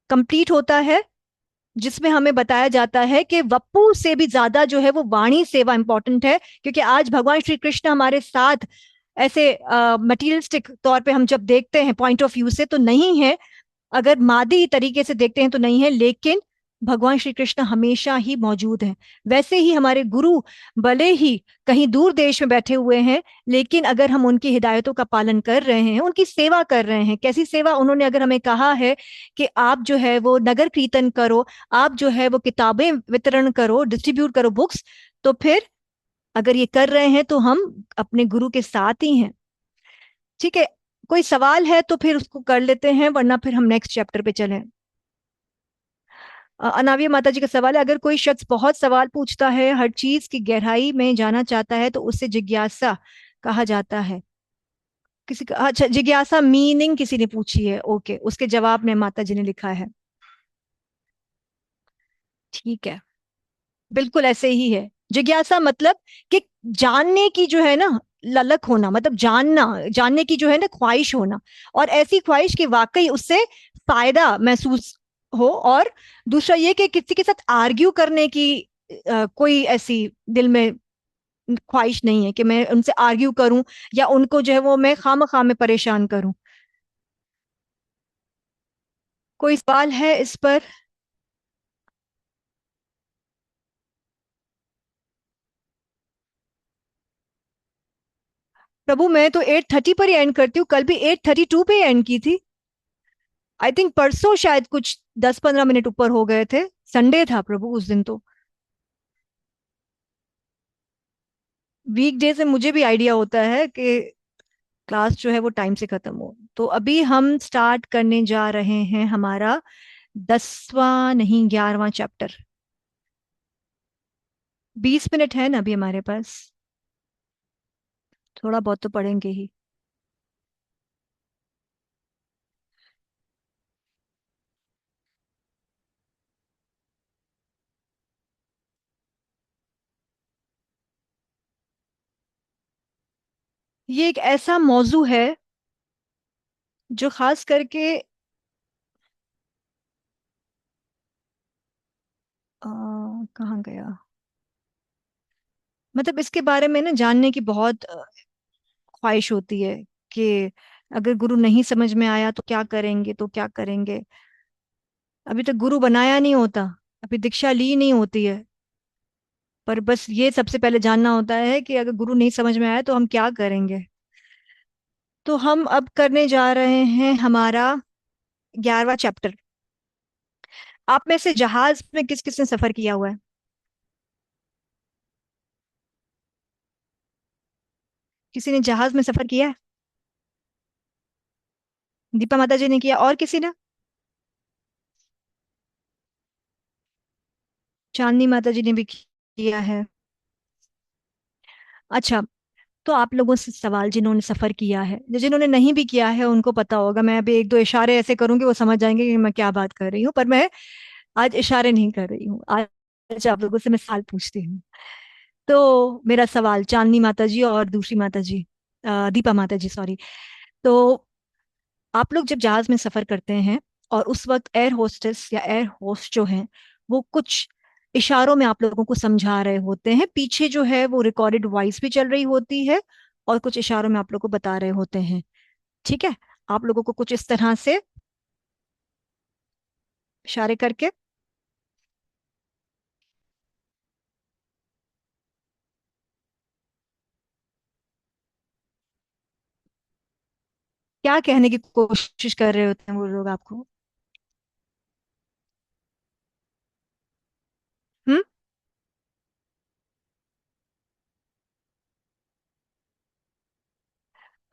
कंप्लीट होता है, जिसमें हमें बताया जाता है कि वपु से भी ज्यादा जो है वो वाणी सेवा इंपॉर्टेंट है, क्योंकि आज भगवान श्री कृष्ण हमारे साथ ऐसे मटीरियलिस्टिक तौर पे हम जब देखते हैं पॉइंट ऑफ व्यू से तो नहीं है, अगर मादी तरीके से देखते हैं तो नहीं है, लेकिन भगवान श्री कृष्ण हमेशा ही मौजूद हैं। वैसे ही हमारे गुरु भले ही कहीं दूर देश में बैठे हुए हैं, लेकिन अगर हम उनकी हिदायतों का पालन कर रहे हैं, उनकी सेवा कर रहे हैं, कैसी सेवा, उन्होंने अगर हमें कहा है कि आप जो है वो नगर कीर्तन करो, आप जो है वो किताबें वितरण करो, डिस्ट्रीब्यूट करो बुक्स, तो फिर अगर ये कर रहे हैं तो हम अपने गुरु के साथ ही हैं। ठीक है, कोई सवाल है तो फिर उसको कर लेते हैं, वरना फिर हम नेक्स्ट चैप्टर पे चलें। अनाविया माता जी का सवाल है, अगर कोई शख्स बहुत सवाल पूछता है, हर चीज की गहराई में जाना चाहता है, तो उसे जिज्ञासा कहा जाता है। किसी का, अच्छा, जिज्ञासा मीनिंग किसी ने पूछी है, ओके, उसके जवाब में माता जी ने लिखा है। ठीक है, बिल्कुल ऐसे ही है। जिज्ञासा मतलब कि जानने की जो है ना ललक होना, मतलब जानना, जानने की जो है ना ख्वाहिश होना, और ऐसी ख्वाहिश कि वाकई उससे फायदा महसूस हो। और दूसरा ये कि किसी के साथ आर्ग्यू करने की कोई ऐसी दिल में ख्वाहिश नहीं है कि मैं उनसे आर्ग्यू करूं या उनको जो है वो मैं खामखा में परेशान करूं। कोई सवाल है इस पर? प्रभु मैं तो 8:30 पर ही एंड करती हूँ, कल भी 8:32 पे एंड की थी। आई थिंक परसों शायद कुछ 10-15 मिनट ऊपर हो गए थे, संडे था प्रभु उस दिन तो। वीकडे से मुझे भी आइडिया होता है कि क्लास जो है वो टाइम से खत्म हो। तो अभी हम स्टार्ट करने जा रहे हैं हमारा 10वां नहीं 11वां चैप्टर। 20 मिनट है ना अभी हमारे पास, थोड़ा बहुत तो पढ़ेंगे ही। ये एक ऐसा मौजू है जो खास करके कहाँ गया, मतलब इसके बारे में ना जानने की बहुत ख्वाहिश होती है कि अगर गुरु नहीं समझ में आया तो क्या करेंगे, तो क्या करेंगे। अभी तक गुरु बनाया नहीं होता, अभी दीक्षा ली नहीं होती है, पर बस ये सबसे पहले जानना होता है कि अगर गुरु नहीं समझ में आया तो हम क्या करेंगे। तो हम अब करने जा रहे हैं हमारा 11वां चैप्टर। आप में से जहाज में किस किसने सफर किया हुआ है? किसी ने जहाज में सफर किया है? दीपा माता जी ने किया, और किसी ने? चांदनी माता जी ने भी किया है। अच्छा, तो आप लोगों से सवाल, जिन्होंने सफर किया है, जिन्होंने नहीं भी किया है उनको पता होगा। मैं अभी एक दो इशारे ऐसे करूंगी वो समझ जाएंगे कि मैं क्या बात कर रही हूँ, पर मैं आज इशारे नहीं कर रही हूँ, आज आप लोगों से मैं सवाल पूछती हूँ। तो मेरा सवाल चांदनी माता जी और दूसरी माता जी, दीपा माता जी सॉरी। तो आप लोग जब जहाज में सफर करते हैं और उस वक्त एयर होस्टेस या एयर होस्ट जो हैं वो कुछ इशारों में आप लोगों को समझा रहे होते हैं, पीछे जो है वो रिकॉर्डेड वॉइस भी चल रही होती है और कुछ इशारों में आप लोग को बता रहे होते हैं। ठीक है, आप लोगों को कुछ इस तरह से इशारे करके क्या कहने की कोशिश कर रहे होते हैं वो लोग आपको? हम्म,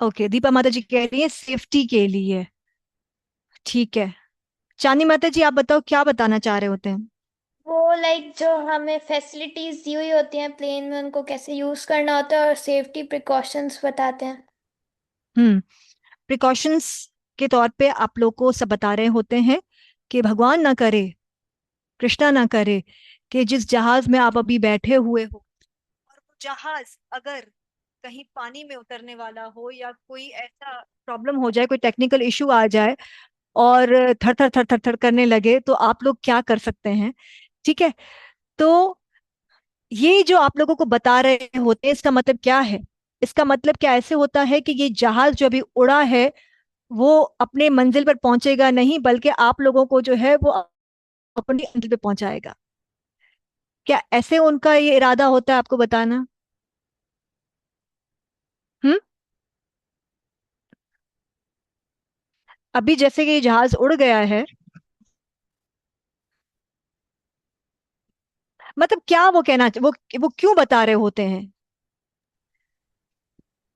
ओके, दीपा माता जी कह रही है सेफ्टी के लिए। ठीक है, चांदी माता जी आप बताओ क्या बताना चाह रहे होते हैं? वो लाइक जो हमें फैसिलिटीज दी हुई होती हैं प्लेन में उनको कैसे यूज करना होता है और सेफ्टी प्रिकॉशंस बताते हैं। प्रिकॉशंस के तौर पे आप लोग को सब बता रहे होते हैं कि भगवान ना करे, कृष्णा ना करे कि जिस जहाज में आप अभी बैठे हुए हो और वो जहाज अगर कहीं पानी में उतरने वाला हो या कोई ऐसा प्रॉब्लम हो जाए, कोई टेक्निकल इशू आ जाए और थर थर थर थर थर करने लगे, तो आप लोग क्या कर सकते हैं। ठीक है, तो ये जो आप लोगों को बता रहे होते हैं इसका मतलब क्या है? इसका मतलब क्या ऐसे होता है कि ये जहाज जो अभी उड़ा है वो अपने मंजिल पर पहुंचेगा नहीं, बल्कि आप लोगों को जो है वो अपनी मंजिल पे पहुंचाएगा? क्या ऐसे उनका ये इरादा होता है आपको बताना? हम्म। अभी जैसे कि ये जहाज उड़ गया है, मतलब क्या वो कहना वो क्यों बता रहे होते हैं?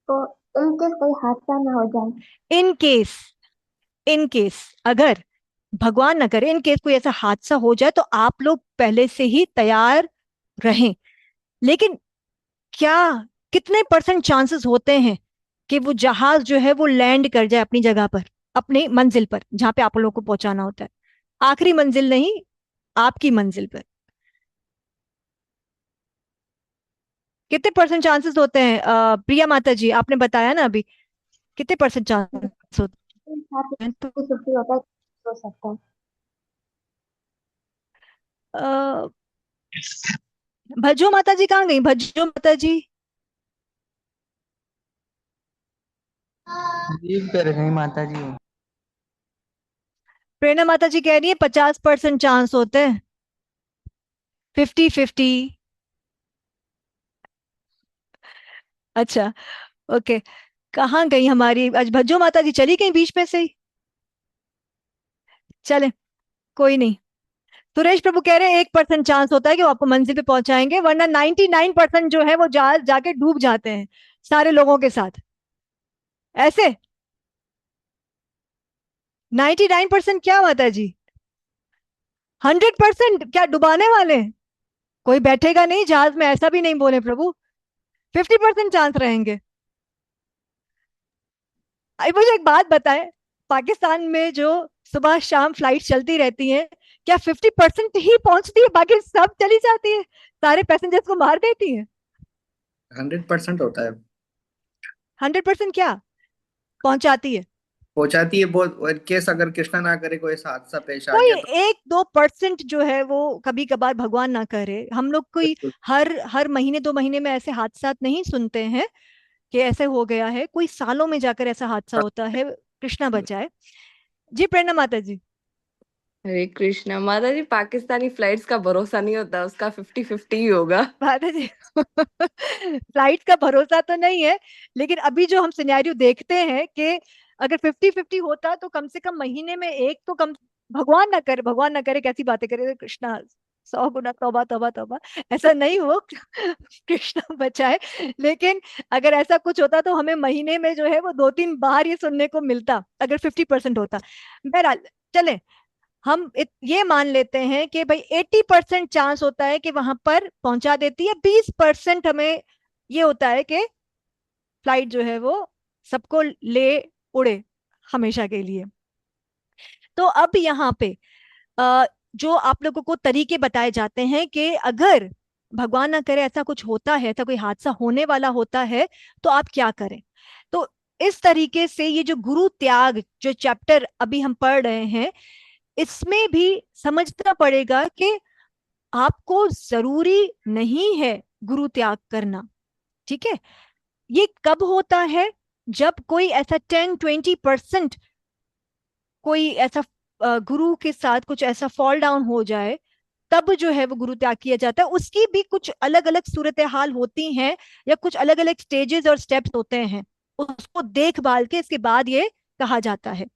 तो इनकेस कोई हादसा ना हो जाए। इन केस अगर भगवान ना करे, इन केस कोई ऐसा हादसा हो जाए तो आप लोग पहले से ही तैयार रहें। लेकिन क्या कितने परसेंट चांसेस होते हैं कि वो जहाज जो है वो लैंड कर जाए अपनी जगह पर, अपनी मंजिल पर, जहां पे आप लोगों को पहुंचाना होता है? आखिरी मंजिल नहीं, आपकी मंजिल पर कितने परसेंट चांसेस होते हैं? प्रिया माता जी, आपने बताया ना अभी, कितने परसेंट चांसेस होते हैं? तो 50 होता है, हो सकता है। अ, भज्जो माता जी कहाँ गई? भज्जो माता जी लीव कर गई माता जी। प्रेरणा माता जी कह रही है 50% चांस होते हैं, 50-50। अच्छा, ओके। कहाँ गई हमारी आज भज्जो माता जी? चली गई बीच में से ही? चले, कोई नहीं। सुरेश प्रभु कह रहे हैं 1% चांस होता है कि वो आपको मंजिल पे पहुंचाएंगे, वरना 99% जो है वो जहाज जाके डूब जाते हैं सारे लोगों के साथ। ऐसे 99% क्या होता है जी? 100% क्या डुबाने वाले हैं? कोई बैठेगा नहीं जहाज में, ऐसा भी नहीं बोले प्रभु। 50% चांस रहेंगे। अरे मुझे एक बात बताएं, पाकिस्तान में जो सुबह शाम फ्लाइट चलती रहती हैं, क्या 50% ही पहुंचती है, बाकी सब चली जाती है, सारे पैसेंजर्स को मार देती है? 100% होता है। 100% क्या पहुंचाती है? पहुंचाती है बहुत केस, अगर कृष्णा ना करे कोई ऐसा हादसा पेश आ कोई गया तो। 1-2% जो है वो कभी कभार, भगवान ना करे, हम लोग कोई हर हर महीने 2 महीने में ऐसे हादसा नहीं सुनते हैं कि ऐसे हो गया है, कोई सालों में जाकर ऐसा हादसा होता है। कृष्णा बचाए जी। प्रणम माता जी। हरे कृष्णा माता जी, पाकिस्तानी फ्लाइट्स का भरोसा नहीं होता, उसका 50-50 ही होगा। माता जी फ्लाइट का भरोसा तो नहीं है, लेकिन अभी जो हम सिनेरियो देखते हैं कि अगर 50-50 होता तो कम से कम महीने में एक तो कम, भगवान ना करे, भगवान ना करे, कैसी बातें करे कृष्णा, 100 गुना तौबा तौबा तौबा, ऐसा नहीं हो कृष्णा बचाए। लेकिन अगर ऐसा कुछ होता तो हमें महीने में जो है वो 2-3 बार ये सुनने को मिलता, अगर 50% होता। बहरहाल, चले, हम ये मान लेते हैं कि भाई 80% चांस होता है कि वहां पर पहुंचा देती है, 20% हमें ये होता है कि फ्लाइट जो है वो सबको ले उड़े हमेशा के लिए। तो अब यहाँ पे जो आप लोगों को तरीके बताए जाते हैं कि अगर भगवान ना करे ऐसा कुछ होता है, ऐसा कोई हादसा होने वाला होता है, तो आप क्या करें। तो इस तरीके से ये जो गुरु त्याग जो चैप्टर अभी हम पढ़ रहे हैं, इसमें भी समझना पड़ेगा कि आपको जरूरी नहीं है गुरु त्याग करना। ठीक है, ये कब होता है? जब कोई ऐसा 10-20% कोई ऐसा गुरु के साथ कुछ ऐसा फॉल डाउन हो जाए, तब जो है वो गुरु त्याग किया जाता है। उसकी भी कुछ अलग अलग सूरत हाल होती हैं, या कुछ अलग अलग स्टेजेस और स्टेप्स होते हैं, उसको देखभाल के इसके बाद ये कहा जाता है।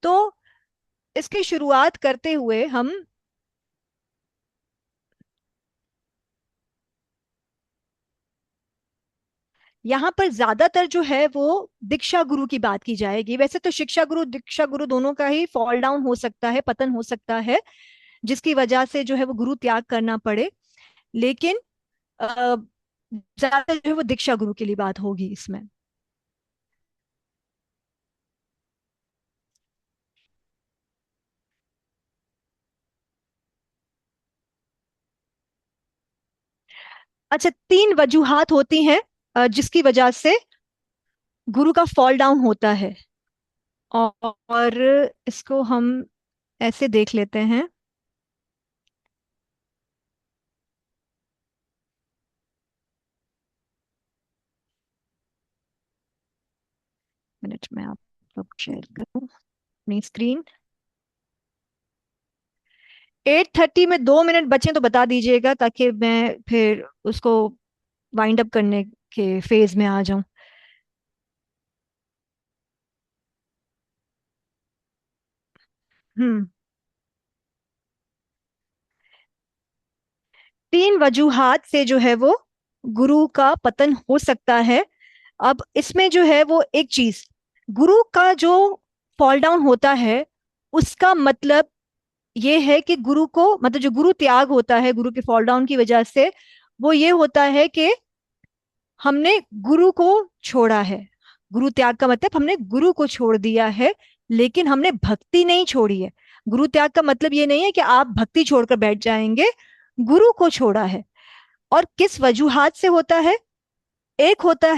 तो इसकी शुरुआत करते हुए हम यहाँ पर ज्यादातर जो है वो दीक्षा गुरु की बात की जाएगी। वैसे तो शिक्षा गुरु दीक्षा गुरु दोनों का ही फॉल डाउन हो सकता है, पतन हो सकता है, जिसकी वजह से जो है वो गुरु त्याग करना पड़े। लेकिन ज्यादातर जो है वो दीक्षा गुरु के लिए बात होगी इसमें। अच्छा, 3 वजूहात होती हैं जिसकी वजह से गुरु का फॉल डाउन होता है, और इसको हम ऐसे देख लेते हैं। मिनट में आप लोग शेयर करूं अपनी स्क्रीन। 8:30 में 2 मिनट बचे तो बता दीजिएगा, ताकि मैं फिर उसको वाइंड अप करने के फेज में आ जाऊं। हम्म 3 वजूहात से जो है वो गुरु का पतन हो सकता है। अब इसमें जो है वो एक चीज, गुरु का जो फॉल डाउन होता है उसका मतलब ये है कि गुरु को, मतलब जो गुरु त्याग होता है गुरु के फॉल डाउन की वजह से, वो ये होता है कि हमने गुरु को छोड़ा है। गुरु त्याग का मतलब हमने गुरु को छोड़ दिया है, लेकिन हमने भक्ति नहीं छोड़ी है। गुरु त्याग का मतलब ये नहीं है कि आप भक्ति छोड़कर बैठ जाएंगे, गुरु को छोड़ा है। और किस वजूहात से होता है? एक होता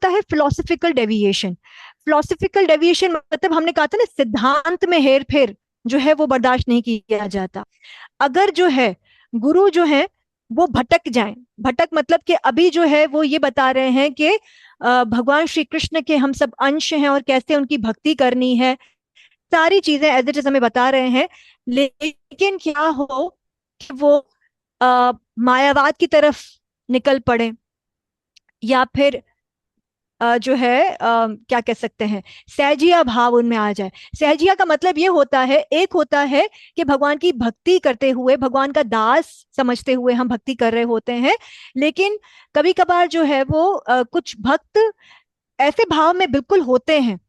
है फिलोसफिकल डेविएशन। फिलोसफिकल डेविएशन मतलब हमने कहा था ना, सिद्धांत में हेर फेर जो है वो बर्दाश्त नहीं किया जाता। अगर जो है गुरु जो है वो भटक जाएं, भटक मतलब कि अभी जो है वो ये बता रहे हैं कि भगवान श्री कृष्ण के हम सब अंश हैं और कैसे उनकी भक्ति करनी है, सारी चीजें एज इट इज हमें बता रहे हैं, लेकिन क्या हो कि वो मायावाद की तरफ निकल पड़े, या फिर जो है क्या कह सकते हैं, सहजिया भाव उनमें आ जाए। सहजिया का मतलब ये होता है, एक होता है कि भगवान की भक्ति करते हुए, भगवान का दास समझते हुए हम भक्ति कर रहे होते हैं, लेकिन कभी कभार जो है वो कुछ भक्त ऐसे भाव में बिल्कुल होते हैं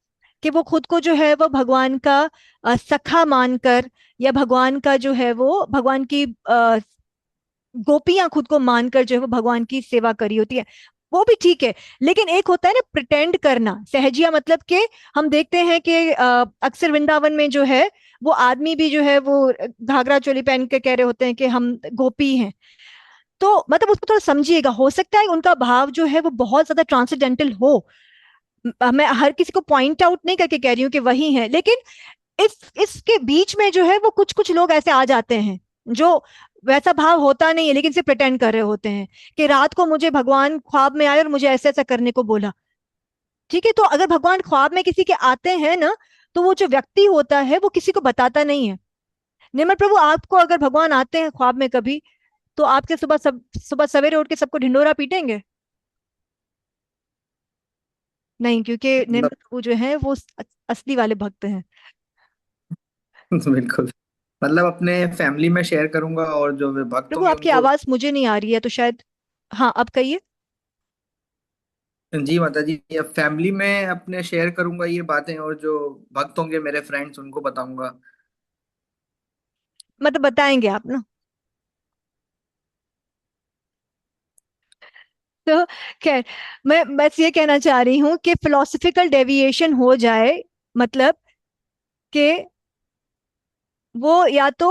कि वो खुद को जो है वो भगवान का सखा मानकर, या भगवान का जो है वो भगवान की गोपियां खुद को मानकर जो है वो भगवान की सेवा करी होती है, वो भी ठीक है। लेकिन एक होता है ना प्रिटेंड करना, सहजिया मतलब कि हम देखते हैं कि अक्सर वृंदावन में जो है वो आदमी भी जो है वो घाघरा चोली पहन के कह रहे होते हैं कि हम गोपी हैं। तो मतलब उसको थोड़ा समझिएगा, हो सकता है उनका भाव जो है वो बहुत ज्यादा ट्रांसेंडेंटल हो। मैं हर किसी को पॉइंट आउट नहीं करके कह रही हूँ कि वही है, लेकिन इसके बीच में जो है वो कुछ कुछ लोग ऐसे आ जाते हैं जो वैसा भाव होता नहीं है लेकिन सिर्फ प्रिटेंड कर रहे होते हैं कि रात को मुझे भगवान ख्वाब में आए और मुझे ऐसा ऐसा करने को बोला। ठीक है, तो अगर भगवान ख्वाब में किसी के आते हैं ना, तो वो जो व्यक्ति होता है वो किसी को बताता नहीं है। निर्मल प्रभु, आपको अगर भगवान आते हैं ख्वाब में कभी, तो आपके सुबह सवेरे उठ के सबको ढिंडोरा पीटेंगे? नहीं, क्योंकि निर्मल प्रभु जो है वो असली वाले भक्त हैं। बिल्कुल, मतलब अपने फैमिली में शेयर करूंगा, और जो भक्त प्रभु होंगे आपकी उनको। आवाज मुझे नहीं आ रही है, तो शायद हाँ अब कहिए। जी माता जी, अब फैमिली में अपने शेयर करूंगा ये बातें, और जो भक्त होंगे मेरे फ्रेंड्स उनको बताऊंगा। मतलब बताएंगे आप ना? तो खैर, मैं बस ये कहना चाह रही हूँ कि फिलोसफिकल डेविएशन हो जाए मतलब कि वो या तो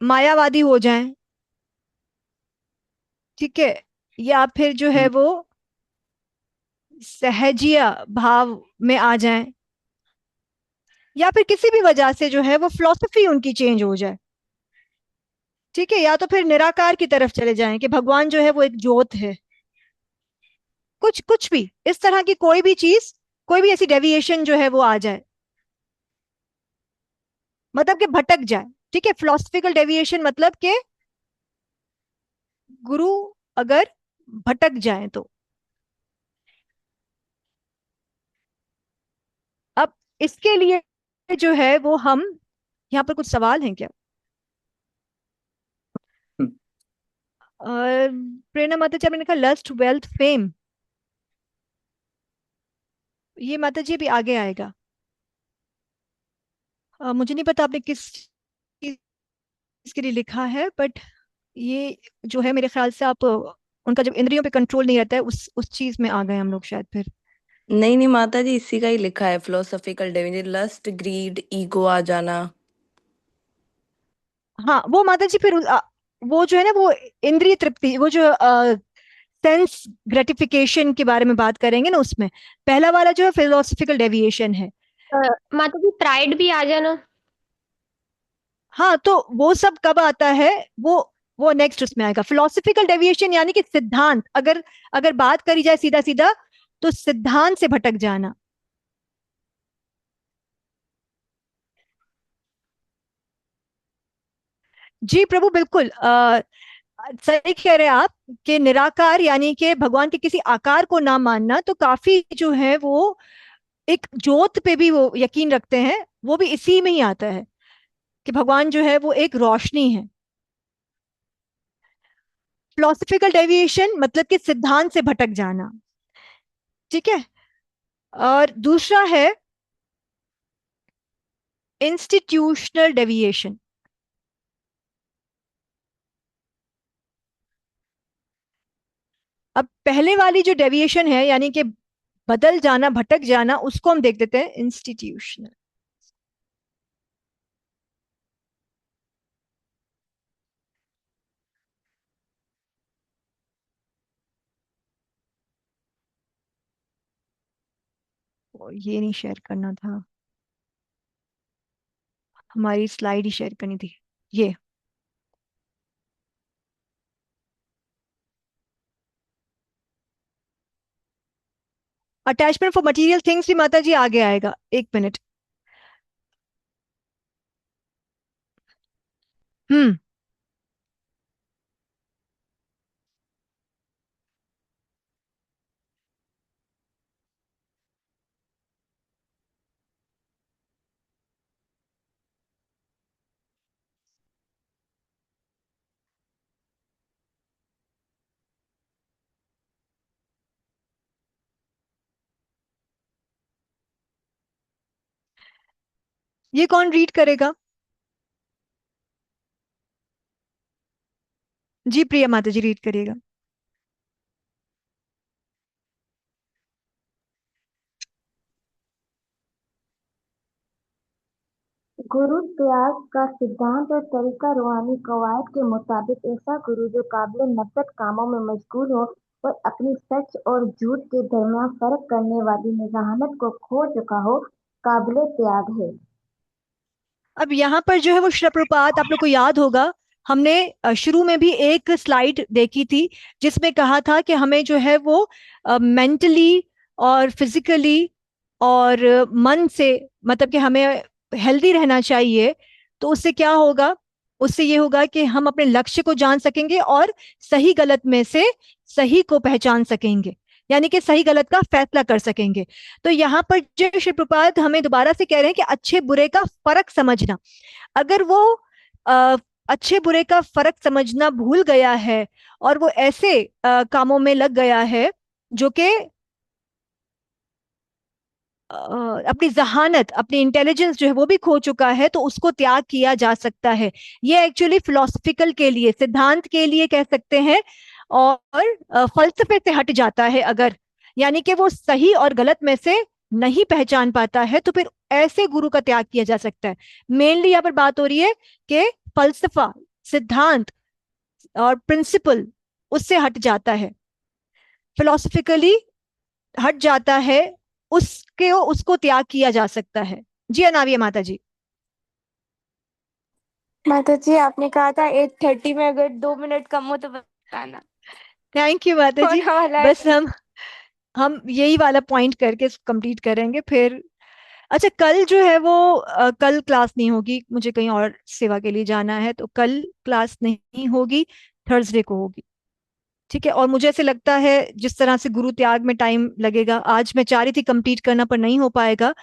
मायावादी हो जाएं, ठीक है, या फिर जो है वो सहजिया भाव में आ जाएं, या फिर किसी भी वजह से जो है वो फिलॉसफी उनकी चेंज हो जाए। ठीक है, या तो फिर निराकार की तरफ चले जाएं कि भगवान जो है वो एक ज्योत है। कुछ कुछ भी इस तरह की कोई भी चीज, कोई भी ऐसी डेविएशन जो है वो आ जाए, मतलब कि भटक जाए। ठीक है, फिलोसफिकल डेविएशन मतलब कि गुरु अगर भटक जाए तो। अब इसके लिए जो है वो हम, यहाँ पर कुछ सवाल हैं क्या? प्रेरणा माता जी, आपने लिखा लस्ट वेल्थ फेम, ये माता जी भी आगे आएगा। मुझे नहीं पता आपने किस चीज के लिए लिखा है, बट ये जो है मेरे ख्याल से आप उनका जब इंद्रियों पे कंट्रोल नहीं रहता है उस चीज में आ गए हम लोग शायद फिर। नहीं नहीं माता जी, इसी का ही लिखा है philosophical deviation, lust greed ego आ जाना। हाँ वो माता जी फिर वो जो है ना वो इंद्रिय तृप्ति, वो जो सेंस ग्रेटिफिकेशन के बारे में बात करेंगे ना, उसमें पहला वाला जो है फिलोसफिकल डेविएशन है। माता जी प्राइड भी आ जाना। हाँ, तो वो सब कब आता है? वो नेक्स्ट उसमें आएगा। फिलोसफिकल डेविएशन यानी कि सिद्धांत, अगर अगर बात करी जाए सीधा सीधा तो सिद्धांत से भटक जाना। जी प्रभु, बिल्कुल सही कह रहे हैं आप कि निराकार यानी कि भगवान के किसी आकार को ना मानना, तो काफी जो है वो एक ज्योत पे भी वो यकीन रखते हैं, वो भी इसी में ही आता है कि भगवान जो है वो एक रोशनी है। फिलोसफिकल डेविएशन मतलब कि सिद्धांत से भटक जाना, ठीक है। और दूसरा है इंस्टीट्यूशनल डेविएशन। अब पहले वाली जो डेविएशन है यानी कि बदल जाना, भटक जाना, उसको हम देख देते हैं इंस्टीट्यूशनल। ये नहीं शेयर करना था, हमारी स्लाइड ही शेयर करनी थी। ये अटैचमेंट फॉर मटेरियल थिंग्स भी माता जी आगे आएगा, एक मिनट। हम्म। ये कौन रीड करेगा? जी प्रिया माता जी रीड करिएगा। गुरु त्याग का सिद्धांत और तरीका रूहानी कवायद के मुताबिक ऐसा गुरु जो काबिल नफरत कामों में मशगूल हो और अपनी सच और झूठ के दरमियान फर्क करने वाली निजाहनत को खो चुका हो, काबिल त्याग है। अब यहाँ पर जो है वो श्री प्रभुपाद, आप लोग को याद होगा हमने शुरू में भी एक स्लाइड देखी थी जिसमें कहा था कि हमें जो है वो मेंटली और फिजिकली और मन से, मतलब कि हमें हेल्दी रहना चाहिए। तो उससे क्या होगा? उससे ये होगा कि हम अपने लक्ष्य को जान सकेंगे और सही गलत में से सही को पहचान सकेंगे, यानी कि सही गलत का फैसला कर सकेंगे। तो यहाँ पर जो श्री प्रभुपाद हमें दोबारा से कह रहे हैं कि अच्छे बुरे का फर्क समझना। अगर वो अच्छे बुरे का फर्क समझना भूल गया है और वो ऐसे कामों में लग गया है जो कि अपनी जहानत, अपनी इंटेलिजेंस जो है वो भी खो चुका है, तो उसको त्याग किया जा सकता है। ये एक्चुअली फिलोसफिकल के लिए, सिद्धांत के लिए कह सकते हैं, और फलसफे से हट जाता है अगर, यानी कि वो सही और गलत में से नहीं पहचान पाता है, तो फिर ऐसे गुरु का त्याग किया जा सकता है। मेनली यहाँ पर बात हो रही है कि फलसफा, सिद्धांत और प्रिंसिपल उससे हट जाता है, फिलोसफिकली हट जाता है, उसको त्याग किया जा सकता है। जी अनाविया माता जी। माता जी आपने कहा था 8:30 में, अगर 2 मिनट कम हो तो बताना। थैंक यू माता जी। होने वाला है। बस हम यही वाला पॉइंट करके कंप्लीट करेंगे फिर। अच्छा, कल जो है वो कल क्लास नहीं होगी, मुझे कहीं और सेवा के लिए जाना है, तो कल क्लास नहीं होगी, थर्सडे को होगी, ठीक है। और मुझे ऐसे लगता है जिस तरह से गुरु त्याग में टाइम लगेगा, आज मैं चाह रही थी कंप्लीट करना पर नहीं हो पाएगा,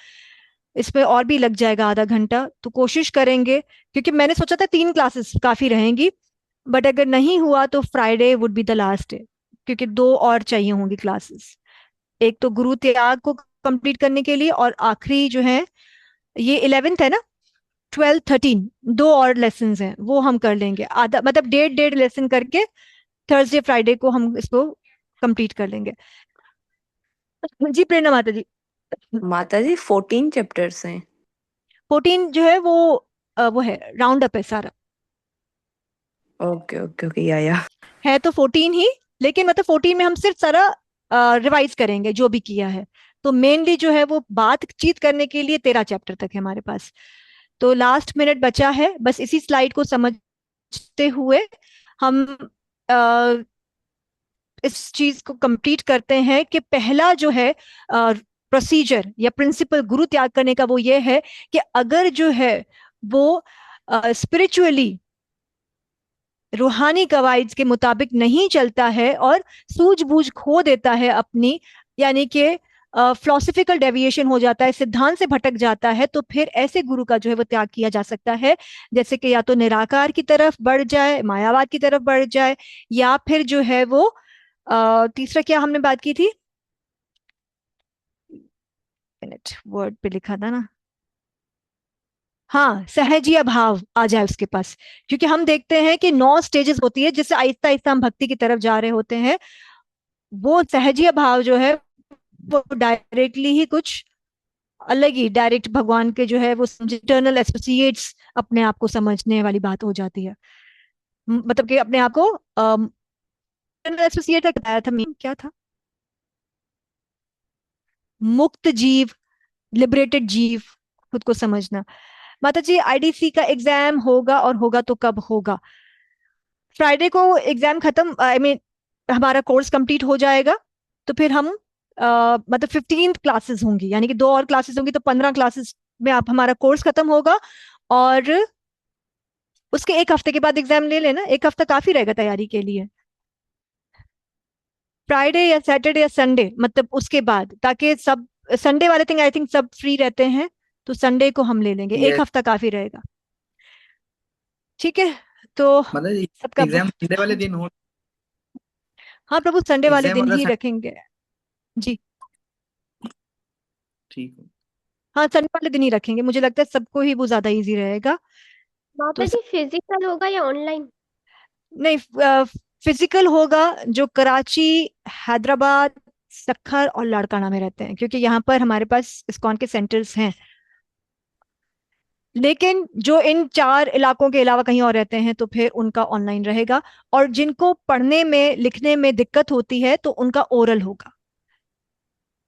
इसमें और भी लग जाएगा आधा घंटा, तो कोशिश करेंगे, क्योंकि मैंने सोचा था 3 क्लासेस काफी रहेंगी, बट अगर नहीं हुआ तो Friday would be the last day, क्योंकि 2 और चाहिए होंगी क्लासेस, एक तो गुरु त्याग को कंप्लीट करने के लिए, और आखिरी जो है ये 11th है ना, 12 13, 2 और लेसन हैं वो हम कर लेंगे, आधा मतलब 1.5 लेसन करके थर्सडे फ्राइडे को हम इसको कंप्लीट कर लेंगे। जी प्रेरणा माता जी। माता जी 14 चैप्टर्स हैं। 14 जो है वो है राउंड अप है सारा। ओके ओके ओके, या है तो 14 ही, लेकिन मतलब 14 में हम सिर्फ सारा रिवाइज करेंगे जो भी किया है, तो मेनली जो है वो बातचीत करने के लिए 13 चैप्टर तक है हमारे पास। तो लास्ट मिनट बचा है, बस इसी स्लाइड को समझते हुए हम इस चीज को कंप्लीट करते हैं कि पहला जो है प्रोसीजर या प्रिंसिपल गुरु त्याग करने का वो ये है कि अगर जो है वो स्पिरिचुअली रूहानी कवाइद के मुताबिक नहीं चलता है और सूझबूझ खो देता है अपनी, यानी कि फिलोसफिकल डेविएशन हो जाता है, सिद्धांत से भटक जाता है, तो फिर ऐसे गुरु का जो है वो त्याग किया जा सकता है। जैसे कि या तो निराकार की तरफ बढ़ जाए, मायावाद की तरफ बढ़ जाए, या फिर जो है वो तीसरा क्या हमने बात की थी, मिनट वर्ड पे लिखा था ना, हाँ, सहजीय भाव आ जाए उसके पास। क्योंकि हम देखते हैं कि 9 स्टेजेस होती है जिससे आहिस्ता आहिस्ता हम भक्ति की तरफ जा रहे होते हैं। वो सहजीय भाव जो है वो डायरेक्टली ही कुछ अलग ही डायरेक्ट भगवान के जो है वो इंटरनल एसोसिएट्स अपने आप को समझने वाली बात हो जाती है। मतलब कि अपने आप को इंटरनल एसोसिएट बताया था, मीन क्या था, मुक्त जीव, लिबरेटेड जीव, खुद को समझना। माता जी आईडीसी का एग्जाम होगा, और होगा तो कब होगा? फ्राइडे को एग्जाम खत्म, आई मीन हमारा कोर्स कंप्लीट हो जाएगा, तो फिर हम मतलब 15 क्लासेस होंगी, यानी कि 2 और क्लासेस होंगी, तो 15 क्लासेस में आप हमारा कोर्स खत्म होगा। और उसके 1 हफ्ते के बाद एग्जाम ले लेना, 1 हफ्ता काफी रहेगा तैयारी के लिए। फ्राइडे या सैटरडे या संडे, मतलब उसके बाद, ताकि सब संडे वाले थिंग आई थिंक सब फ्री रहते हैं, तो संडे को हम ले लेंगे, 1 हफ्ता काफी रहेगा। ठीक है, तो मतलब सबका एग्जाम संडे वाले दिन हो? हाँ प्रभु, संडे वाले एग्जाम दिन वाला ही संडे? रखेंगे जी। ठीक है। हाँ, संडे वाले दिन ही रखेंगे, मुझे लगता है सबको ही वो ज्यादा इजी रहेगा। माता जी फिजिकल होगा या ऑनलाइन? नहीं, फिजिकल होगा, जो कराची, हैदराबाद, सक्खर और लाड़काना में रहते हैं, क्योंकि यहाँ पर हमारे पास इस्कॉन के सेंटर्स हैं। लेकिन जो इन 4 इलाकों के अलावा कहीं और रहते हैं तो फिर उनका ऑनलाइन रहेगा। और जिनको पढ़ने में लिखने में दिक्कत होती है तो उनका ओरल होगा।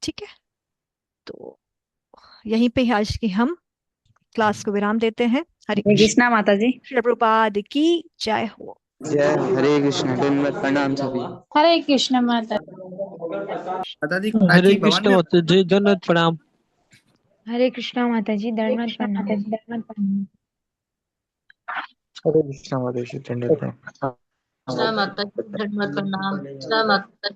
ठीक है, तो यहीं पे आज की हम क्लास को विराम देते हैं। हरे हरे कृष्ण। कृष्णा माता जी। श्री प्रभुपाद की जय हो। जय हरे कृष्ण, दंडवत प्रणाम सभी। हरे कृष्ण माता। माता जी हरे कराची भवन कृष्ण में माता जी, दंडवत प्रणाम। हरे कृष्णा माता जी, दंडवत प्रणाम। हरे कृष्ण माता जी, दंडवत प्रणाम। जय माता दी, धन्यवाद प्रणाम। जय माता दी।